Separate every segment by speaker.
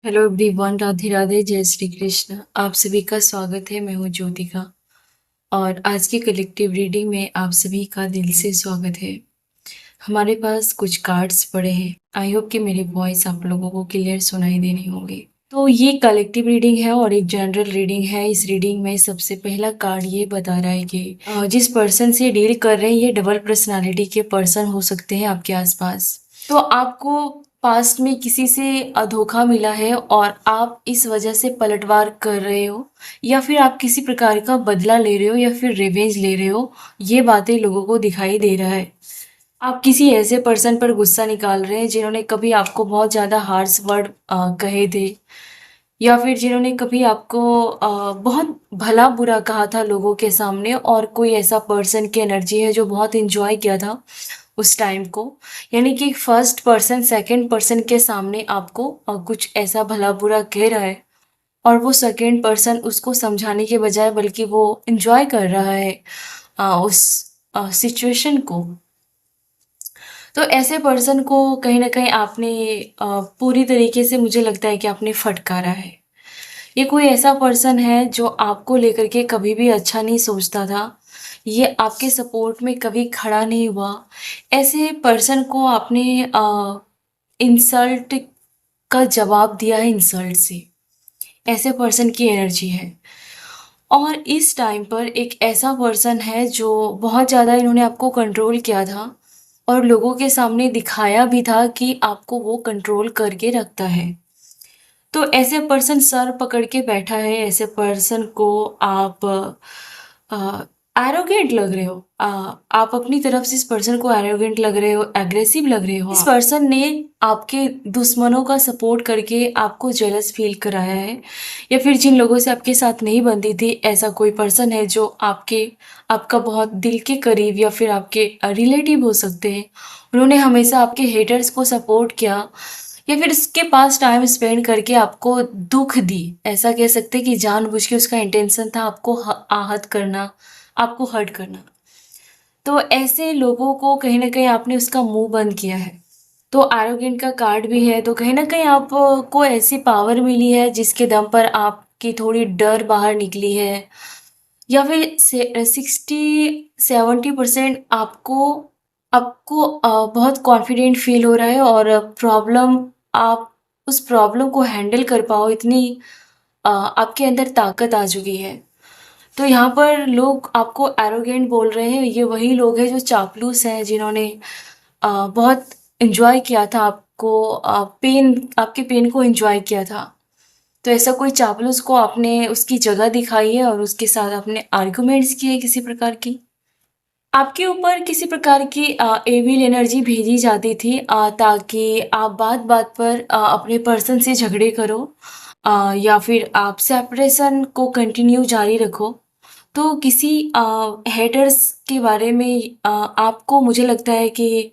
Speaker 1: Hello everyone, Radhe Radhe, जय श्री कृष्ण। आप सभी का स्वागत है। मैं हूँ ज्योतिका और आज की कलेक्टिव रीडिंग में आप सभी का दिल से स्वागत है। हमारे पास कुछ कार्ड्स पड़े हैं। आई होप कि मेरी वॉइस आप लोगों को क्लियर सुनाई देनी होगी। तो ये कलेक्टिव रीडिंग है और एक जनरल रीडिंग है। इस रीडिंग में सबसे पहला कार्ड ये बता रहा है कि जिस पर्सन से डील कर रहे हैं ये डबल पर्सनालिटी के पर्सन हो सकते हैं आपके आसपास। तो आपको पास्ट में किसी से धोखा मिला है और आप इस वजह से पलटवार कर रहे हो, या फिर आप किसी प्रकार का बदला ले रहे हो या फिर रिवेंज ले रहे हो। ये बातें लोगों को दिखाई दे रहा है। आप किसी ऐसे पर्सन पर गुस्सा निकाल रहे हैं जिन्होंने कभी आपको बहुत ज़्यादा हार्श वर्ड कहे थे, या फिर जिन्होंने कभी आपको बहुत भला बुरा कहा था लोगों के सामने, और कोई ऐसा पर्सन की एनर्जी है जो बहुत इंजॉय किया था उस टाइम को। यानी कि फर्स्ट पर्सन सेकंड पर्सन के सामने आपको कुछ ऐसा भला बुरा कह रहा है और वो सेकंड पर्सन उसको समझाने के बजाय बल्कि वो इंजॉय कर रहा है उस सिचुएशन को। तो ऐसे पर्सन को कहीं ना कहीं आपने पूरी तरीके से, मुझे लगता है कि आपने फटकारा है। ये कोई ऐसा पर्सन है जो आपको लेकर के कभी भी अच्छा नहीं सोचता था। ये आपके सपोर्ट में कभी खड़ा नहीं हुआ। ऐसे पर्सन को आपने इंसल्ट का जवाब दिया है इंसल्ट से। ऐसे पर्सन की एनर्जी है। और इस टाइम पर एक ऐसा पर्सन है जो बहुत ज़्यादा इन्होंने आपको कंट्रोल किया था और लोगों के सामने दिखाया भी था कि आपको वो कंट्रोल करके रखता है। तो ऐसे पर्सन सर पकड़ के बैठा है। ऐसे पर्सन को आप एरोगेंट लग रहे हो। आप अपनी तरफ से इस पर्सन को एरोगेंट लग रहे हो, एग्रेसिव लग रहे हो। इस पर्सन ने आपके दुश्मनों का सपोर्ट करके आपको जेलस फील कराया है, या फिर जिन लोगों से आपके साथ नहीं बनती थी, ऐसा कोई पर्सन है जो आपका बहुत दिल के करीब या फिर आपके रिलेटिव हो सकते हैं। उन्होंने हमेशा आपके हेटर्स को सपोर्ट किया, या फिर उसके पास टाइम स्पेंड करके आपको दुख दी। ऐसा कह सकते हैं कि जानबूझ के उसका इंटेंशन था आपको आहत करना, आपको हर्ट करना। तो ऐसे लोगों को कहीं ना कहीं आपने उसका मुंह बंद किया है। तो एरोगेंट का कार्ड भी है, तो कहीं ना कहीं आपको ऐसी पावर मिली है जिसके दम पर आपकी थोड़ी डर बाहर निकली है, या फिर 60-70% आपको आपको बहुत कॉन्फिडेंट फील हो रहा है और प्रॉब्लम, आप उस प्रॉब्लम को हैंडल कर पाओ इतनी आपके अंदर ताकत आ चुकी है। तो यहाँ पर लोग आपको एरोगेंट बोल रहे हैं। ये वही लोग हैं जो चापलूस हैं, जिन्होंने बहुत एंजॉय किया था आपको, आपके पेन को एंजॉय किया था। तो ऐसा कोई चापलूस को आपने उसकी जगह दिखाई है और उसके साथ आपने आर्गुमेंट्स किए किसी प्रकार की। आपके ऊपर किसी प्रकार की एविल एनर्जी भेजी जाती थी, ताकि आप बात बात पर अपने पर्सन से झगड़े करो, या फिर आप सेपरेशन को कंटिन्यू जारी रखो। तो किसी हेटर्स के बारे में आपको, मुझे लगता है कि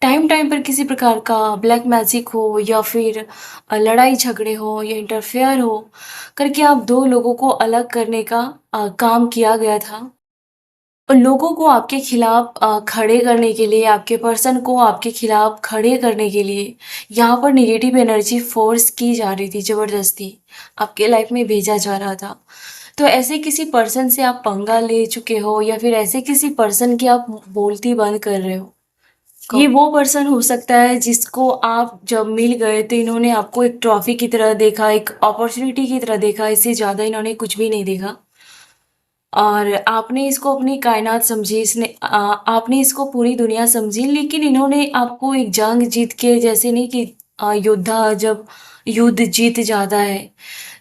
Speaker 1: टाइम टाइम पर किसी प्रकार का ब्लैक मैजिक हो या फिर लड़ाई झगड़े हो या इंटरफेयर हो करके आप दो लोगों को अलग करने का काम किया गया था। और लोगों को आपके खिलाफ खड़े करने के लिए, आपके पर्सन को आपके खिलाफ खड़े करने के लिए यहाँ पर नेगेटिव एनर्जी फोर्स की जा रही थी, ज़बरदस्ती आपके लाइफ में भेजा जा रहा था। तो ऐसे किसी पर्सन से आप पंगा ले चुके हो, या फिर ऐसे किसी पर्सन की आप बोलती बंद कर रहे हो। ये वो पर्सन हो सकता है जिसको आप जब मिल गए तो इन्होंने आपको एक ट्रॉफी की तरह देखा, एक अपॉर्चुनिटी की तरह देखा। इससे ज़्यादा इन्होंने कुछ भी नहीं देखा और आपने इसको अपनी कायनात समझी, आपने इसको पूरी दुनिया समझी। लेकिन इन्होंने आपको एक जंग जीत के, जैसे नहीं कि योद्धा जब युद्ध जीत जाता है,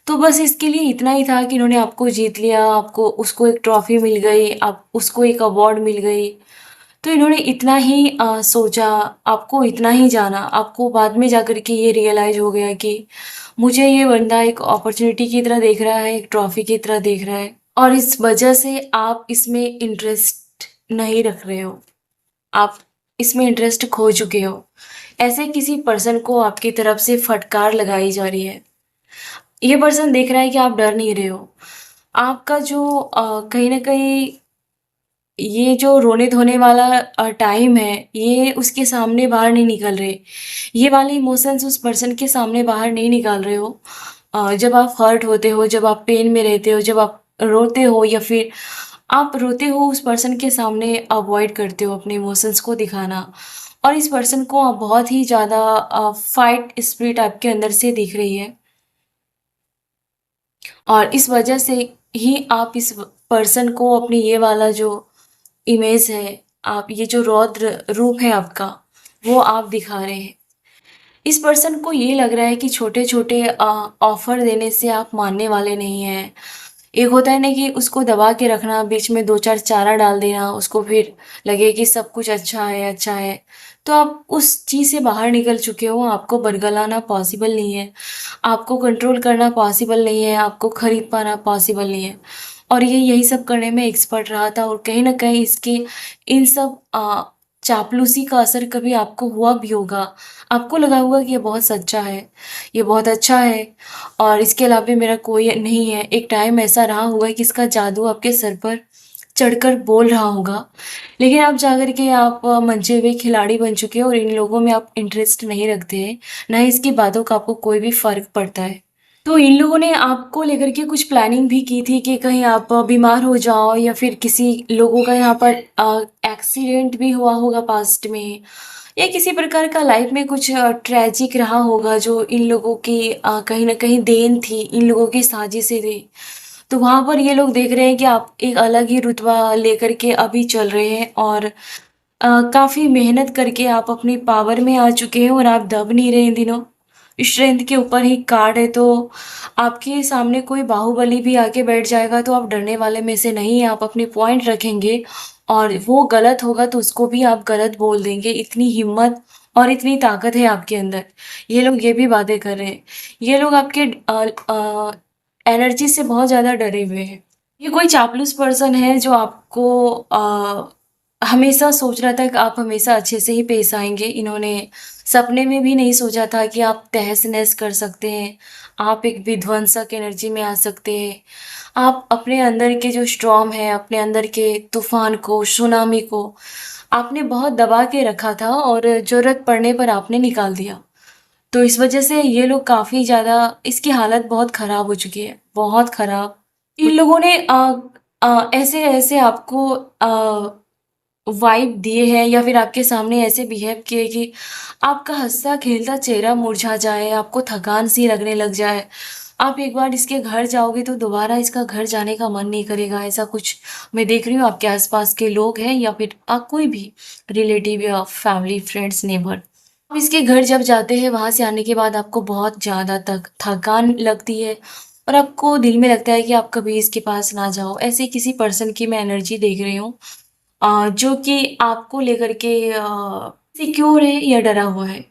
Speaker 1: तो बस इसके लिए इतना ही था कि इन्होंने आपको जीत लिया, आपको उसको एक ट्रॉफी मिल गई, आप उसको एक अवार्ड मिल गई। तो इन्होंने इतना ही सोचा, आपको इतना ही जाना। आपको बाद में जाकर के ये रियलाइज हो गया कि मुझे ये बंदा एक अपॉर्चुनिटी की तरह देख रहा है, एक ट्रॉफी की तरह देख रहा है, और इस वजह से आप इसमें इंटरेस्ट नहीं रख रहे हो। आप इसमें इंटरेस्ट खो चुके हो। ऐसे किसी पर्सन को आपकी तरफ से फटकार लगाई जा रही है। ये पर्सन देख रहा है कि आप डर नहीं रहे हो। आपका जो कहीं ना कहीं ये जो रोने-धोने वाला टाइम है, ये उसके सामने बाहर नहीं निकल रहे। ये वाले इमोशंस उस पर्सन के सामने बाहर नहीं निकाल रहे हो। जब आप हर्ट होते हो, जब आप पेन में रहते हो, जब आप रोते हो या फिर आप रोते हो उस पर्सन के सामने अवॉइड करते हो अपने इमोशंस को दिखाना। और इस पर्सन को आप बहुत ही ज़्यादा फाइट स्पिरिट आपके अंदर से दिख रही है। और इस वजह से ही आप इस पर्सन को अपनी ये वाला जो इमेज है, आप ये जो रौद्र रूप है आपका, वो आप दिखा रहे हैं। इस पर्सन को ये लग रहा है कि छोटे-छोटे ऑफ़र देने से आप मानने वाले नहीं हैं। एक होता है ना कि उसको दबा के रखना, बीच में 2-4 चारा डाल देना, उसको फिर लगे कि सब कुछ अच्छा है, अच्छा है। तो आप उस चीज़ से बाहर निकल चुके हो, आपको बरगलाना पॉसिबल नहीं है, आपको कंट्रोल करना पॉसिबल नहीं है, आपको खरीद पाना पॉसिबल नहीं है। और ये यही सब करने में एक्सपर्ट रहा था और कहीं न कहीं इसके इन सब चापलूसी का असर कभी आपको हुआ भी होगा। आपको लगा होगा कि ये बहुत सच्चा है, ये बहुत अच्छा है और इसके अलावा मेरा कोई नहीं है। एक टाइम ऐसा रहा होगा कि इसका जादू आपके सर पर चढ़कर बोल रहा होगा, लेकिन आप जाकर के आप मंझे हुए खिलाड़ी बन चुके हो और इन लोगों में आप इंटरेस्ट नहीं रखते हैं, ना ही इसकी बातों का आपको कोई भी फ़र्क पड़ता है। तो इन लोगों ने आपको लेकर के कुछ प्लानिंग भी की थी कि कहीं आप बीमार हो जाओ या फिर किसी लोगों का यहाँ पर एक्सीडेंट भी हुआ होगा पास्ट में या किसी प्रकार का लाइफ में कुछ ट्रेजिक रहा होगा जो इन लोगों की कहीं न कहीं देन थी, इन लोगों की साजिशें थी। तो वहाँ पर ये लोग देख रहे हैं कि आप एक अलग ही रुतबा लेकर के अभी चल रहे हैं और काफ़ी मेहनत करके आप अपनी पावर में आ चुके हैं और आप दब नहीं रहे इन दिनों। स्ट्रेंथ के ऊपर ही कार्ड है तो आपके सामने कोई बाहुबली भी आके बैठ जाएगा तो आप डरने वाले में से नहीं हैं, आप अपने पॉइंट रखेंगे और वो गलत होगा तो उसको भी आप गलत बोल देंगे। इतनी हिम्मत और इतनी ताकत है आपके अंदर। ये लोग ये भी बातें कर रहे हैं। ये लोग आपके एनर्जी से बहुत ज़्यादा डरे हुए हैं। ये कोई चापलूस पर्सन है जो आपको हमेशा सोच रहा था कि आप हमेशा अच्छे से ही पेश आएँगे। इन्होंने सपने में भी नहीं सोचा था कि आप तहस-नहस कर सकते हैं। आप एक विध्वंसक एनर्जी में आ सकते हैं। आप अपने अंदर के जो स्टॉर्म है, अपने अंदर के तूफ़ान को, सुनामी को आपने बहुत दबा के रखा था और ज़रूरत पड़ने पर आपने निकाल दिया। तो इस वजह से ये लोग काफ़ी ज़्यादा इसकी हालत बहुत ख़राब हो चुकी है, बहुत ख़राब। इन लोगों ने ऐसे-ऐसे आपको वाइब दिए हैं या फिर आपके सामने ऐसे बिहेव किए कि आपका हँसता-खेलता चेहरा मुरझा जाए, आपको थकान-सी लगने लग जाए। आप एक बार इसके घर जाओगे तो दोबारा इसका घर जाने का मन नहीं करेगा, ऐसा कुछ मैं देख रही हूँ आपके आस-पास के लोग हैं या फिर कोई भी रिलेटिव या फैमिली, फ्रेंड्स, नेबर। आप इसके घर जब जाते हैं, वहाँ से आने के बाद आपको बहुत ज़्यादा थकान लगती है और आपको दिल में लगता है कि आप कभी इसके पास ना जाओ। ऐसे किसी पर्सन की मैं एनर्जी देख रही हूँ जो कि आपको लेकर के सिक्योर है या डरा हुआ है।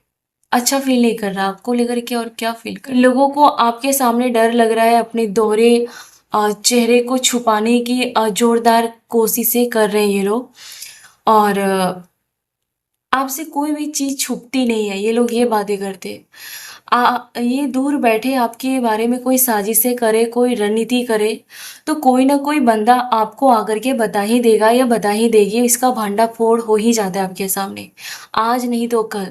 Speaker 1: अच्छा फ़ील नहीं कर रहा, आपको लेकर के और क्या फ़ील कर लोगों को आपके सामने डर लग रहा है अपने दोहरे चेहरे को छुपाने की ज़ोरदार कोशिशें कर रहे हैं ये लोग और आपसे कोई भी चीज़ छुपती नहीं है, ये लोग ये बातें करते हैं। ये दूर बैठे आपके बारे में कोई साजिशें करे, कोई रणनीति करे, तो कोई ना कोई बंदा आपको आकर के बता ही देगा या बता ही देगी, इसका भांडाफोड़ हो ही जाता है आपके सामने। आज नहीं तो कल,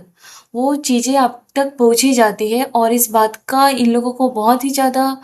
Speaker 1: वो चीज़ें आप तक पहुँच ही जाती है और इस बात का इन लोगों को बहुत ही ज़्यादा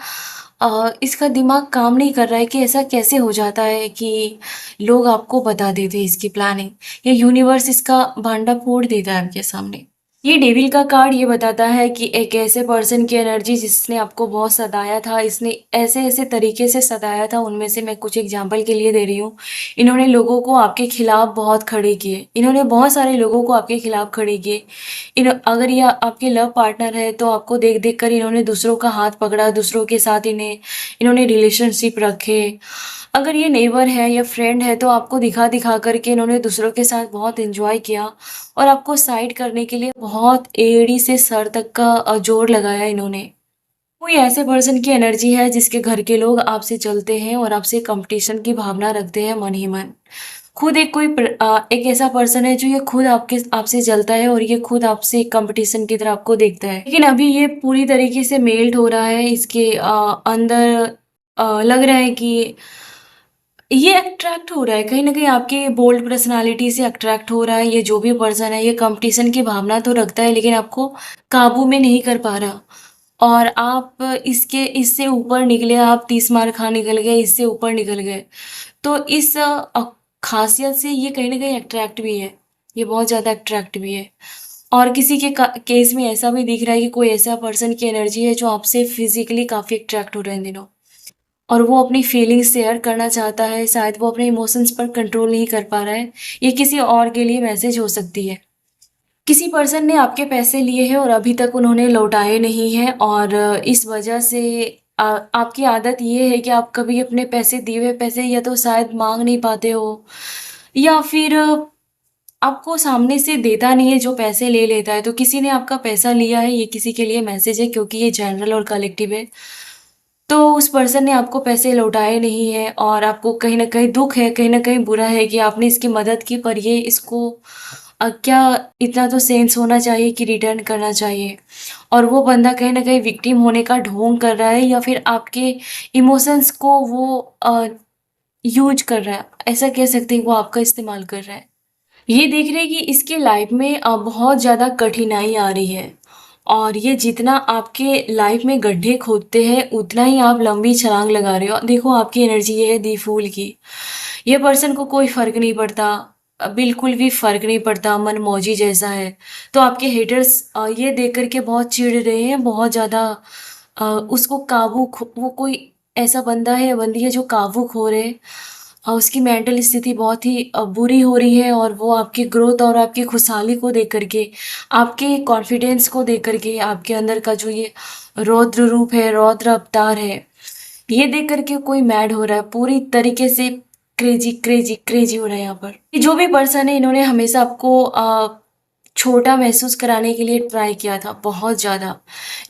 Speaker 1: इसका दिमाग काम नहीं कर रहा है कि ऐसा कैसे हो जाता है कि लोग आपको बता देते हैं इसकी प्लानिंग या यूनिवर्स इसका भांडा फोड़ देता है आपके सामने। ये डेविल का कार्ड ये बताता है कि एक ऐसे पर्सन की एनर्जी जिसने आपको बहुत सताया था, इसने ऐसे-ऐसे तरीके से सताया था, उनमें से मैं कुछ एग्ज़ाम्पल के लिए दे रही हूँ। इन्होंने लोगों को आपके खिलाफ बहुत खड़े किए। इन्होंने बहुत सारे लोगों को आपके खिलाफ खड़े किए। अगर ये आपके लव पार्टनर है तो आपको देख-देख कर इन्होंने दूसरों का हाथ पकड़ा, दूसरों के साथ इन्होंने रिलेशनशिप रखे। अगर ये नेबर है या फ्रेंड है तो आपको दिखा-दिखा कर के इन्होंने दूसरों के साथ बहुत एन्जॉय किया और आपको साइड करने के लिए बहुत एड़ी से सर तक का जोर लगाया इन्होंने। कोई ऐसे पर्सन की एनर्जी है जिसके घर के लोग आपसे चलते हैं और आपसे कंपटीशन की भावना रखते हैं मन ही मन। खुद एक ऐसा पर्सन है जो ये खुद आपसे जलता है और ये खुद आपसे कंपटीशन की तरह आपको देखता है। लेकिन अभी ये पूरी तरीके से मेल्ट हो रहा है इसके अंदर लग रहा है कि ये अट्रैक्ट हो रहा है कहीं न कहीं आपके बोल्ड पर्सनैलिटी से अट्रैक्ट हो रहा है, ये जो भी पर्सन है, ये कॉम्पिटिशन की भावना तो रखता है लेकिन आपको काबू में नहीं कर पा रहा। और आप इससे ऊपर निकले, आप 30 मार खा निकल गए, इससे ऊपर निकल गए। तो इस ख़ासियत से ये कहीं न कहीं अट्रैक्ट भी है, ये बहुत ज़्यादा अट्रैक्ट भी है। और किसी के केस में ऐसा भी दिख रहा है कि कोई ऐसा पर्सन की एनर्जी है जो आपसे फिज़िकली काफ़ी अट्रैक्ट हो रहे हैं इन दिनों। और वो अपनी फीलिंग्स शेयर करना चाहता है, शायद वो अपने इमोशंस पर कंट्रोल नहीं कर पा रहा है। ये किसी और के लिए मैसेज हो सकती है। किसी पर्सन ने आपके पैसे लिए हैं और अभी तक उन्होंने लौटाए नहीं हैं और इस वजह से आपकी आदत ये है कि आप कभी अपने पैसे दिए हुए पैसे या तो शायद माँग नहीं पाते हो या फिर आपको सामने से देता नहीं है, जो पैसे ले लेता है। तो किसी ने आपका पैसा लिया है, ये किसी के लिए मैसेज है क्योंकि ये जनरल और कलेक्टिव है। तो उस पर्सन ने आपको पैसे लौटाए नहीं हैं और आपको कहीं न कहीं दुःख है, कहीं न कहीं बुरा है कि आपने इसकी मदद की पर ये इसको क्या इतना तो सेंस होना चाहिए कि रिटर्न करना चाहिए। और वो बंदा कहीं न कहीं विक्टिम होने का ढोंग कर रहा है या फिर आपके इमोशंस को वो यूज़ कर रहा है। ऐसा कह सकते हैं वो आपका इस्तेमाल कर रहा है। ये देख रहे हैं कि इसके लाइफ में बहुत ज़्यादा कठिनाई आ रही है और ये जितना आपके लाइफ में गड्ढे खोदते हैं उतना ही आप लंबी छलांग लगा रहे हो। देखो आपकी एनर्जी ये है दी फूल की। ये पर्सन को कोई फ़र्क नहीं पड़ता, बिल्कुल भी फ़र्क नहीं पड़ता, मनमौजी जैसा है। तो आपके हेटर्स ये देख कर के बहुत चिढ़ रहे हैं, बहुत ज़्यादा उसको वो कोई ऐसा बंदा है या बंदी है जो काबू खो रहे हैं। उसकी मेंटल स्थिति बहुत ही बुरी हो रही है और वो आपकी ग्रोथ और आपकी खुशहाली को देख कर के, आपके कॉन्फिडेंस को देख कर के, आपके अंदर का जो ये रौद्र रूप है, रौद्र अवतार है, ये देख कर के कोई मैड हो रहा है, पूरी तरीके से क्रेजी क्रेजी क्रेजी हो रहा है यहाँ पर। ये जो भी पर्सन है इन्होंने हमेशा आपको छोटा महसूस कराने के लिए ट्राई किया था बहुत ज़्यादा।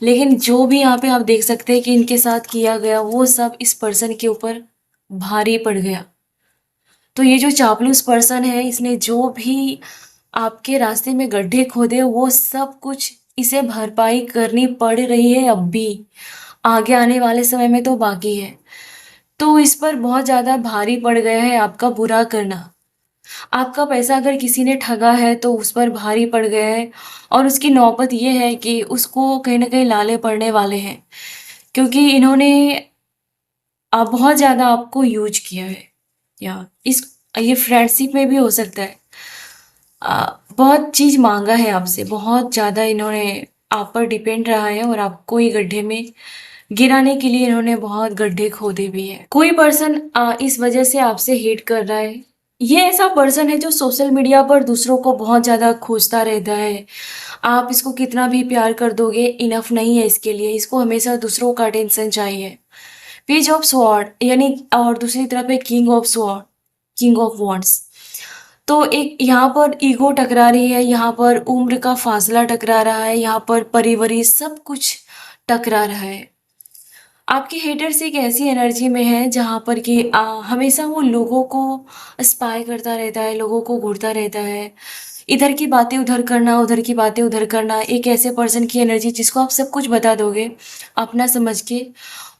Speaker 1: लेकिन जो भी यहाँ पे आप देख सकते हैं कि इनके साथ किया गया वो सब इस पर्सन के ऊपर भारी पड़ गया। तो ये जो चापलूस पर्सन है इसने जो भी आपके रास्ते में गड्ढे खोदे वो सब कुछ इसे भरपाई करनी पड़ रही है अब भी। आगे आने वाले समय में तो बाकी है। तो इस पर बहुत ज़्यादा भारी पड़ गया है आपका बुरा करना। आपका पैसा अगर किसी ने ठगा है तो उस पर भारी पड़ गया है और उसकी नौबत ये है कि उसको कहीं न कहीं लाले पड़ने वाले हैं। क्योंकि इन्होंने बहुत ज़्यादा आपको यूज़ किया है या इस ये फ्रेंडशिप में भी हो सकता है। बहुत चीज़ माँगा है आपसे, बहुत ज़्यादा इन्होंने आप पर डिपेंड रहा है और आपको ये गड्ढे में गिराने के लिए इन्होंने बहुत गड्ढे खोदे भी हैं। कोई पर्सन इस वजह से आपसे हेट कर रहा है। ये ऐसा पर्सन है जो सोशल मीडिया पर दूसरों को बहुत ज़्यादा खोजता रहता है। आप इसको कितना भी प्यार कर दोगे इनफ नहीं है इसके लिए, इसको हमेशा दूसरों का अटेंशन चाहिए। पेज ऑफ स्वॉर्ड यानी और दूसरी तरफ है king of sword, king of wands. तो एक यहाँ पर ईगो टकरा रही है, यहाँ पर उम्र का फासला टकरा रहा है, यहाँ पर परिवारी सब कुछ टकरा रहा है। आपके हेटर्स एक ऐसी एनर्जी में है जहाँ पर कि हमेशा वो लोगों को स्पाई करता रहता है, लोगों को घूरता रहता है। इधर की बातें उधर करना, उधर की बातें उधर करना। एक ऐसे पर्सन की एनर्जी जिसको आप सब कुछ बता दोगे अपना समझ के,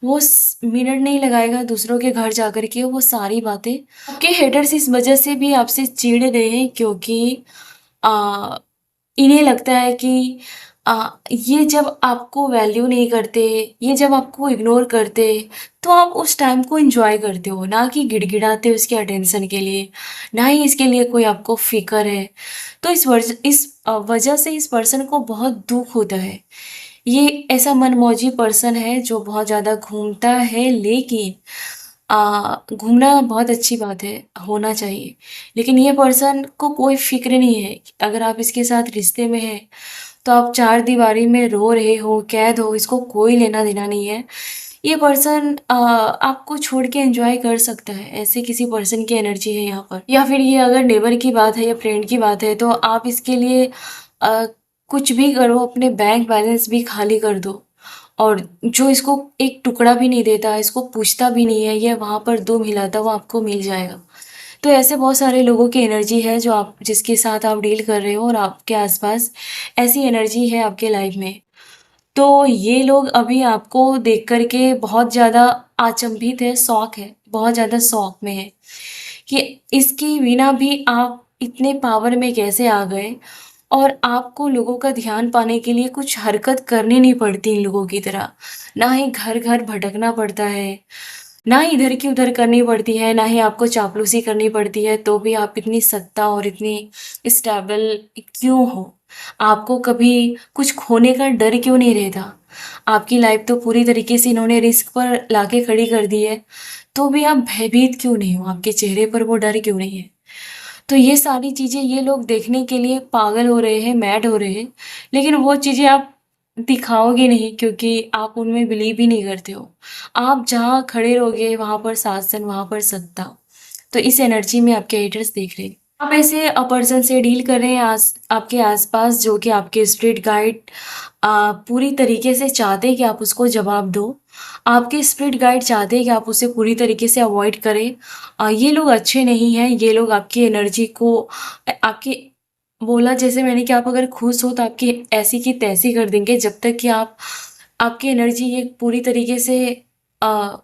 Speaker 1: वो मिनट नहीं लगाएगा दूसरों के घर जा कर के वो सारी बातें। आपके हेटर्स इस वजह से भी आपसे चिढ़ रहे हैं क्योंकि आ, इन्हें लगता है कि ये जब आपको वैल्यू नहीं करते, ये जब आपको इग्नोर करते, तो आप उस टाइम को एंजॉय करते हो, ना कि गिड़गिड़ाते हो इसके अटेंशन के लिए, ना ही इसके लिए कोई आपको फ़िक्र है। तो इस वजह से इस पर्सन को बहुत दुःख होता है। ये ऐसा मनमौजी पर्सन है जो बहुत ज़्यादा घूमता है लेकिन घूमना बहुत अच्छी बात है, होना चाहिए। लेकिन ये पर्सन को कोई फ़िक्र नहीं है कि अगर आप इसके साथ रिश्ते में हैं, तो आप चार दीवारी में रो रहे हो, कैद हो, इसको कोई लेना-देना नहीं है। ये पर्सन आपको छोड़ के एन्जॉय कर सकता है, ऐसे किसी पर्सन की एनर्जी है यहाँ पर। या फिर ये अगर नेबर की बात है या फ्रेंड की बात है, तो आप इसके लिए अ, कुछ भी करो, अपने बैंक बैलेंस भी खाली कर दो। और जो इसको एक टुकड़ा भी नहीं देता, इसको पूछता भी नहीं है, ये वहाँ पर दुम हिलाता हुआ आपको मिल जाएगा। तो ऐसे बहुत सारे लोगों की एनर्जी है जो आप जिसके साथ आप डील कर रहे हो और आपके आसपास ऐसी एनर्जी है आपके लाइफ में। तो ये लोग अभी आपको देख कर के बहुत ज़्यादा अचंभित है, शॉक है, बहुत ज़्यादा शॉक में है कि इसके बिना भी आप इतने पावर में कैसे आ गए और आपको लोगों का ध्यान पाने के लिए कुछ हरकत करनी नहीं पड़ती इन लोगों की तरह। ना ही घर-घर भटकना पड़ता है, ना ही इधर की उधर करनी पड़ती है, ना ही आपको चापलूसी करनी पड़ती है, तो भी आप इतनी सत्ता और इतनी स्टेबल क्यों हो? आपको कभी कुछ खोने का डर क्यों नहीं रहता? आपकी लाइफ तो पूरी तरीके से इन्होंने रिस्क पर लाके खड़ी कर दी है, तो भी आप भयभीत क्यों नहीं हो? आपके चेहरे पर वो डर क्यों नहीं है? तो ये सारी चीज़ें ये लोग देखने के लिए पागल हो रहे हैं, मैड हो रहे हैं, लेकिन वो चीज़ें आप दिखाओगे नहीं क्योंकि आप उनमें बिलीव ही नहीं करते हो। आप जहाँ खड़े रहोगे वहाँ पर शासन, वहाँ पर सत्ता। तो इस एनर्जी में आपके हेटर्स देख रहे हैं। आप ऐसे पर्सन से डील कर रहे हैं आपके आसपास जो कि आपके स्पिरिट गाइड पूरी तरीके से चाहते हैं कि आप उसको जवाब दो। आपके स्पिरिट गाइड चाहते हैं कि आप उसे पूरी तरीके से अवॉइड करें। ये लोग अच्छे नहीं हैं, ये लोग आपकी एनर्जी को आपकी बोला जैसे मैंने कि आप अगर खुश हो तो आपकी ऐसी की तैसी कर देंगे जब तक कि आप आपकी एनर्जी ये पूरी तरीके से अ,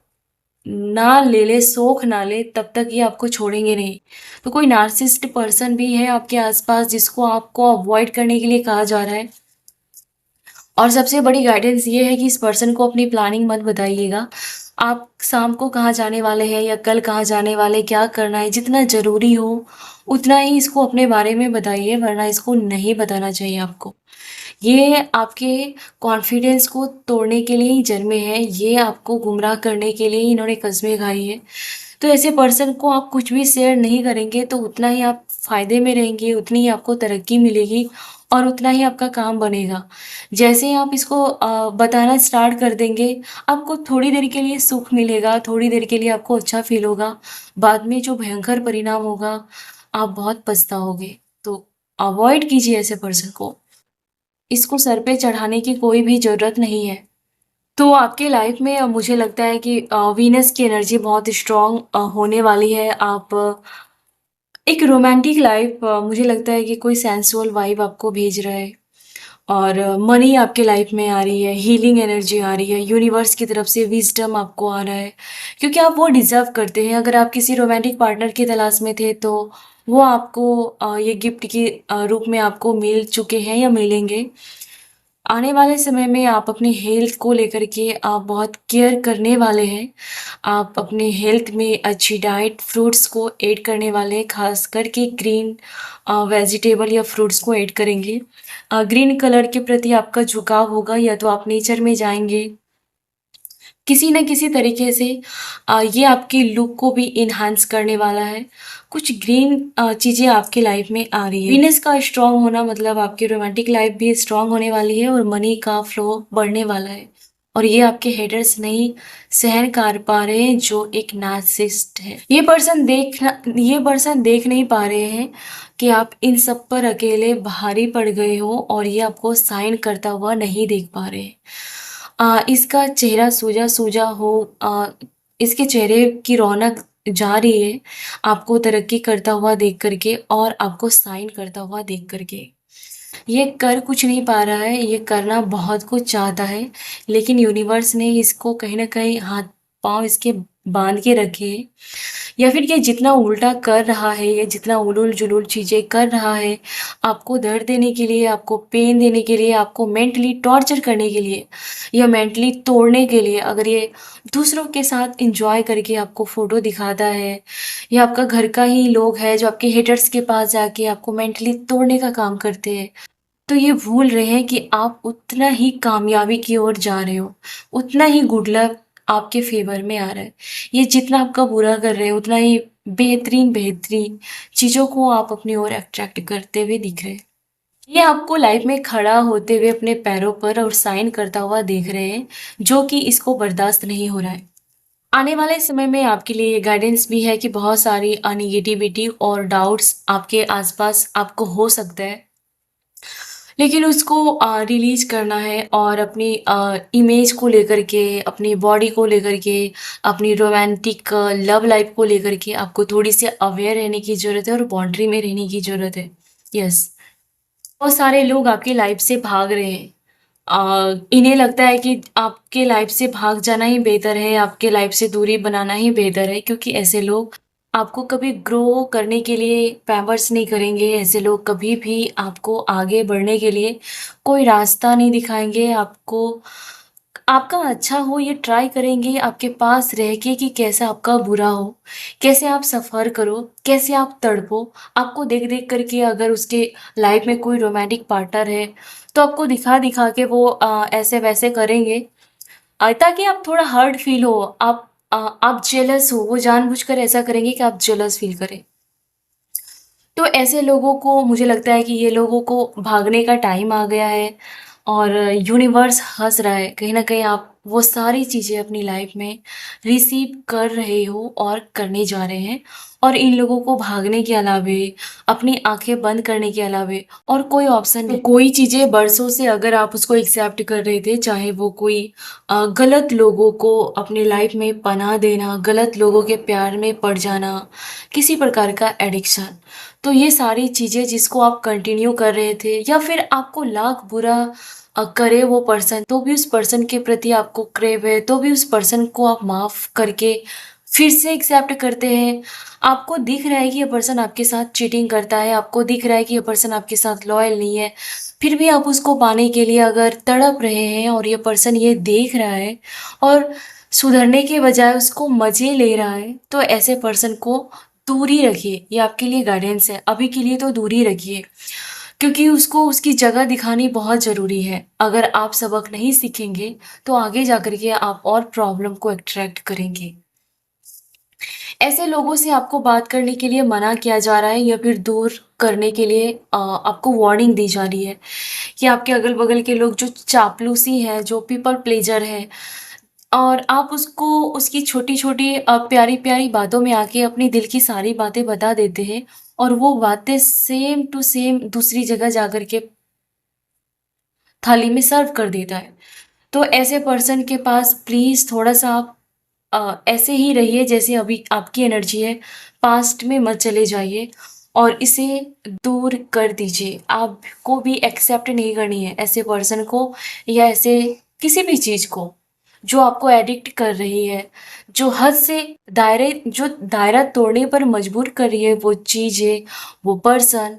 Speaker 1: ना ले ले, सोख ना ले, तब तक ये आपको छोड़ेंगे नहीं। तो कोई नार्सिसिस्ट पर्सन भी है आपके आसपास जिसको आपको अवॉइड करने के लिए कहा जा रहा है। और सबसे बड़ी गाइडेंस ये है कि इस पर्सन को अपनी प्लानिंग मत बताइएगा। आप शाम को कहाँ जाने वाले हैं या कल कहाँ जाने वाले, क्या करना है, जितना ज़रूरी हो उतना ही इसको अपने बारे में बताइए, वरना इसको नहीं बताना चाहिए आपको। ये आपके कॉन्फिडेंस को तोड़ने के लिए ही जन्मे हैं, ये आपको गुमराह करने के लिए ही इन्होंने कस्में खाई है। तो ऐसे पर्सन को आप कुछ भी शेयर नहीं करेंगे तो उतना ही आप फ़ायदे में रहेंगे, उतनी ही आपको तरक्की मिलेगी और उतना ही आपका काम बनेगा। जैसे ही आप इसको बताना स्टार्ट कर देंगे, आपको थोड़ी देर के लिए सुख मिलेगा, थोड़ी देर के लिए आपको अच्छा फ़ील होगा। बाद में जो भयंकर परिणाम होगा, आप बहुत पछताओगे। तो अवॉइड कीजिए ऐसे पर्सन को। इसको सर पे चढ़ाने की कोई भी ज़रूरत नहीं है। तो आपके लाइफ में मुझे लगता है कि वीनस की एनर्जी बहुत स्ट्रॉन्ग होने वाली है। आप एक रोमांटिक लाइफ मुझे लगता है कि कोई सेंसुअल वाइब आपको भेज रहा है और मनी आपके लाइफ में आ रही है, हीलिंग एनर्जी आ रही है, यूनिवर्स की तरफ से विज़डम आपको आ रहा है क्योंकि आप वो डिज़र्व करते हैं। अगर आप किसी रोमांटिक पार्टनर की तलाश में थे तो वो आपको ये गिफ्ट के रूप में आपको मिल चुके हैं या मिलेंगे। आने वाले समय में आप अपनी हेल्थ को लेकर के आप बहुत केयर करने वाले हैं। आप अपने हेल्थ में अच्छी डाइट, फ्रूट्स को ऐड करने वाले हैं, ख़ास करके ग्रीन वेजिटेबल या फ्रूट्स को ऐड करेंगे। ग्रीन कलर के प्रति आपका झुकाव होगा या तो आप नेचर में जाएँगे किसी न किसी तरीके से ये आपके लुक को भी एनहांस करने वाला है। कुछ ग्रीन चीज़ें आपकी लाइफ में आ रही है। वीनस का स्ट्रॉन्ग होना मतलब आपकी रोमांटिक लाइफ भी स्ट्रॉन्ग होने वाली है और मनी का फ्लो बढ़ने वाला है। और ये आपके हेटर्स नहीं सहन कर पा रहे हैं जो एक नार्सिसिस्ट है। ये पर्सन देख नहीं पा रहे हैं कि आप इन सब पर अकेले भारी पड़ गए हो और ये आपको साइन करता हुआ नहीं देख पा रहे हैं। इसका चेहरा सूजा-सूजा हो इसके चेहरे की रौनक जा रही है, आपको तरक्की करता हुआ देख कर के और आपको साइन करता हुआ देख कर के। ये कर कुछ नहीं पा रहा है, ये करना बहुत कुछ चाहता है, लेकिन यूनिवर्स ने इसको कहीं न कहीं हाथ-पाँव इसके बाँध के रखे हैं या फिर ये जितना उल्टा कर रहा है, ये जितना उलूल-जुलूल चीज़ें कर रहा है, आपको दर्द देने के लिए, आपको पेन देने के लिए, आपको मेंटली टॉर्चर करने के लिए या मेंटली तोड़ने के लिए, अगर ये दूसरों के साथ एन्जॉय करके आपको फ़ोटो दिखाता है या आपका घर का ही लोग है जो आपके हेटर्स के पास जाके आपको मेंटली तोड़ने का काम करते हैं, तो ये भूल रहे हैं कि आप उतना ही कामयाबी की ओर जा रहे हो, उतना ही गुड लक आपके फ़ेवर में आ रहा है। ये जितना आपका बुरा कर रहे हैं, उतना ही बेहतरीन-बेहतरीन चीज़ों को आप अपनी ओर अट्रैक्ट करते हुए दिख रहे हैं। ये आपको लाइफ़ में खड़ा होते हुए अपने पैरों पर और साइन करता हुआ देख रहे हैं, जो कि इसको बर्दाश्त नहीं हो रहा है। आने वाले समय में आपके लिए ये गाइडेंस भी है कि बहुत सारी नेगेटिविटी और डाउट्स आपके आस-पास आपको हो सकता है। लेकिन उसको रिलीज़ करना है और अपनी इमेज को लेकर के, अपनी बॉडी को लेकर के, अपनी रोमांटिक लव लाइफ़ को लेकर के आपको थोड़ी-सी अवेयर रहने की ज़रूरत है और बाउंड्री में रहने की ज़रूरत है। यस, बहुत सारे लोग आपकी लाइफ़ से भाग रहे हैं। इन्हें लगता है कि आपके लाइफ से भाग जाना ही बेहतर है, आपके लाइफ से दूरी बनाना ही बेहतर है, क्योंकि ऐसे लोग आपको कभी ग्रो करने के लिए पैम्पर्स नहीं करेंगे। ऐसे लोग कभी भी आपको आगे बढ़ने के लिए कोई रास्ता नहीं दिखाएँगे, आपको आपका अच्छा हो ये ट्राई करेंगे आपके पास रह के कि कैसा आपका बुरा हो, कैसे आप सफ़र करो, कैसे आप तड़पो। आपको देख-देख कर के अगर उसके लाइफ़ में कोई रोमांटिक पार्टनर है, तो आपको दिखा-दिखा के वो ऐसे-वैसे करेंगे ताकि आप थोड़ा हर्ट फ़ील हो, आप जेलस हो, वो जानबूझकर ऐसा करेंगे कि आप जेलस फ़ील करें। तो ऐसे लोगों को मुझे लगता है कि ये लोगों को भागने का टाइम आ गया है और यूनिवर्स हँस रहा है। कहीं न कहीं आप वो सारी चीज़ें अपनी लाइफ़ में रिसीव कर रहे हो और करने जा रहे हैं और इन लोगों को भागने के अलावे, अपनी आँखें बंद करने के अलावे और कोई ऑप्शन नहीं। कोई चीज़ें बरसों से अगर आप उसको एक्सेप्ट कर रहे थे, चाहे वो कोई गलत लोगों को अपनी लाइफ़ में पनाह देना, गलत लोगों के प्यार में पड़ जाना, किसी प्रकार का एडिक्शन। तो ये सारी चीज़ें जिसको आप कंटिन्यू कर रहे थे या फिर आपको लाख बुरा करे वो पर्सन, तो भी उस पर्सन के प्रति आपको क्रेव है, तो भी उस पर्सन को आप माफ़ करके फिर से एक्सेप्ट करते हैं। आपको दिख रहा है कि ये पर्सन आपके साथ चीटिंग करता है, आपको दिख रहा है कि ये पर्सन आपके साथ लॉयल नहीं है, फिर भी आप उसको पाने के लिए अगर तड़प रहे हैं और ये पर्सन ये देख रहा है और सुधरने के बजाय उसको मज़े ले रहा है, तो ऐसे पर्सन को दूरी रखिए। ये आपके लिए गाइडेंस है, अभी के लिए तो दूरी रखिए, क्योंकि उसको उसकी जगह दिखानी बहुत ज़रूरी है। अगर आप सबक नहीं सीखेंगे, तो आगे जाकर के आप और प्रॉब्लम को अट्रैक्ट करेंगे। ऐसे लोगों से आपको बात करने के लिए मना किया जा रहा है या फिर दूर करने के लिए आपको वार्निंग दी जा रही है कि आपके अगल-बगल के लोग जो चापलूसी है, जो पीपल प्लीज़र है और आप उसको उसकी छोटी-छोटी प्यारी-प्यारी बातों में आके अपने दिल की सारी बातें बता देते हैं और वो बातें सेम टू सेम दूसरी जगह जाकर के थाली में सर्व कर देता है। तो ऐसे पर्सन के पास प्लीज़ थोड़ा-सा आप ऐसे ही रहिए जैसे अभी आपकी एनर्जी है, पास्ट में मत चले जाइए और इसे दूर कर दीजिए। आपको भी एक्सेप्ट नहीं करनी है ऐसे पर्सन को या ऐसे किसी भी चीज़ को, जो आपको एडिक्ट कर रही है, जो हद से जो दायरा तोड़ने पर मजबूर कर रही है वो चीज़ें, वो पर्सन,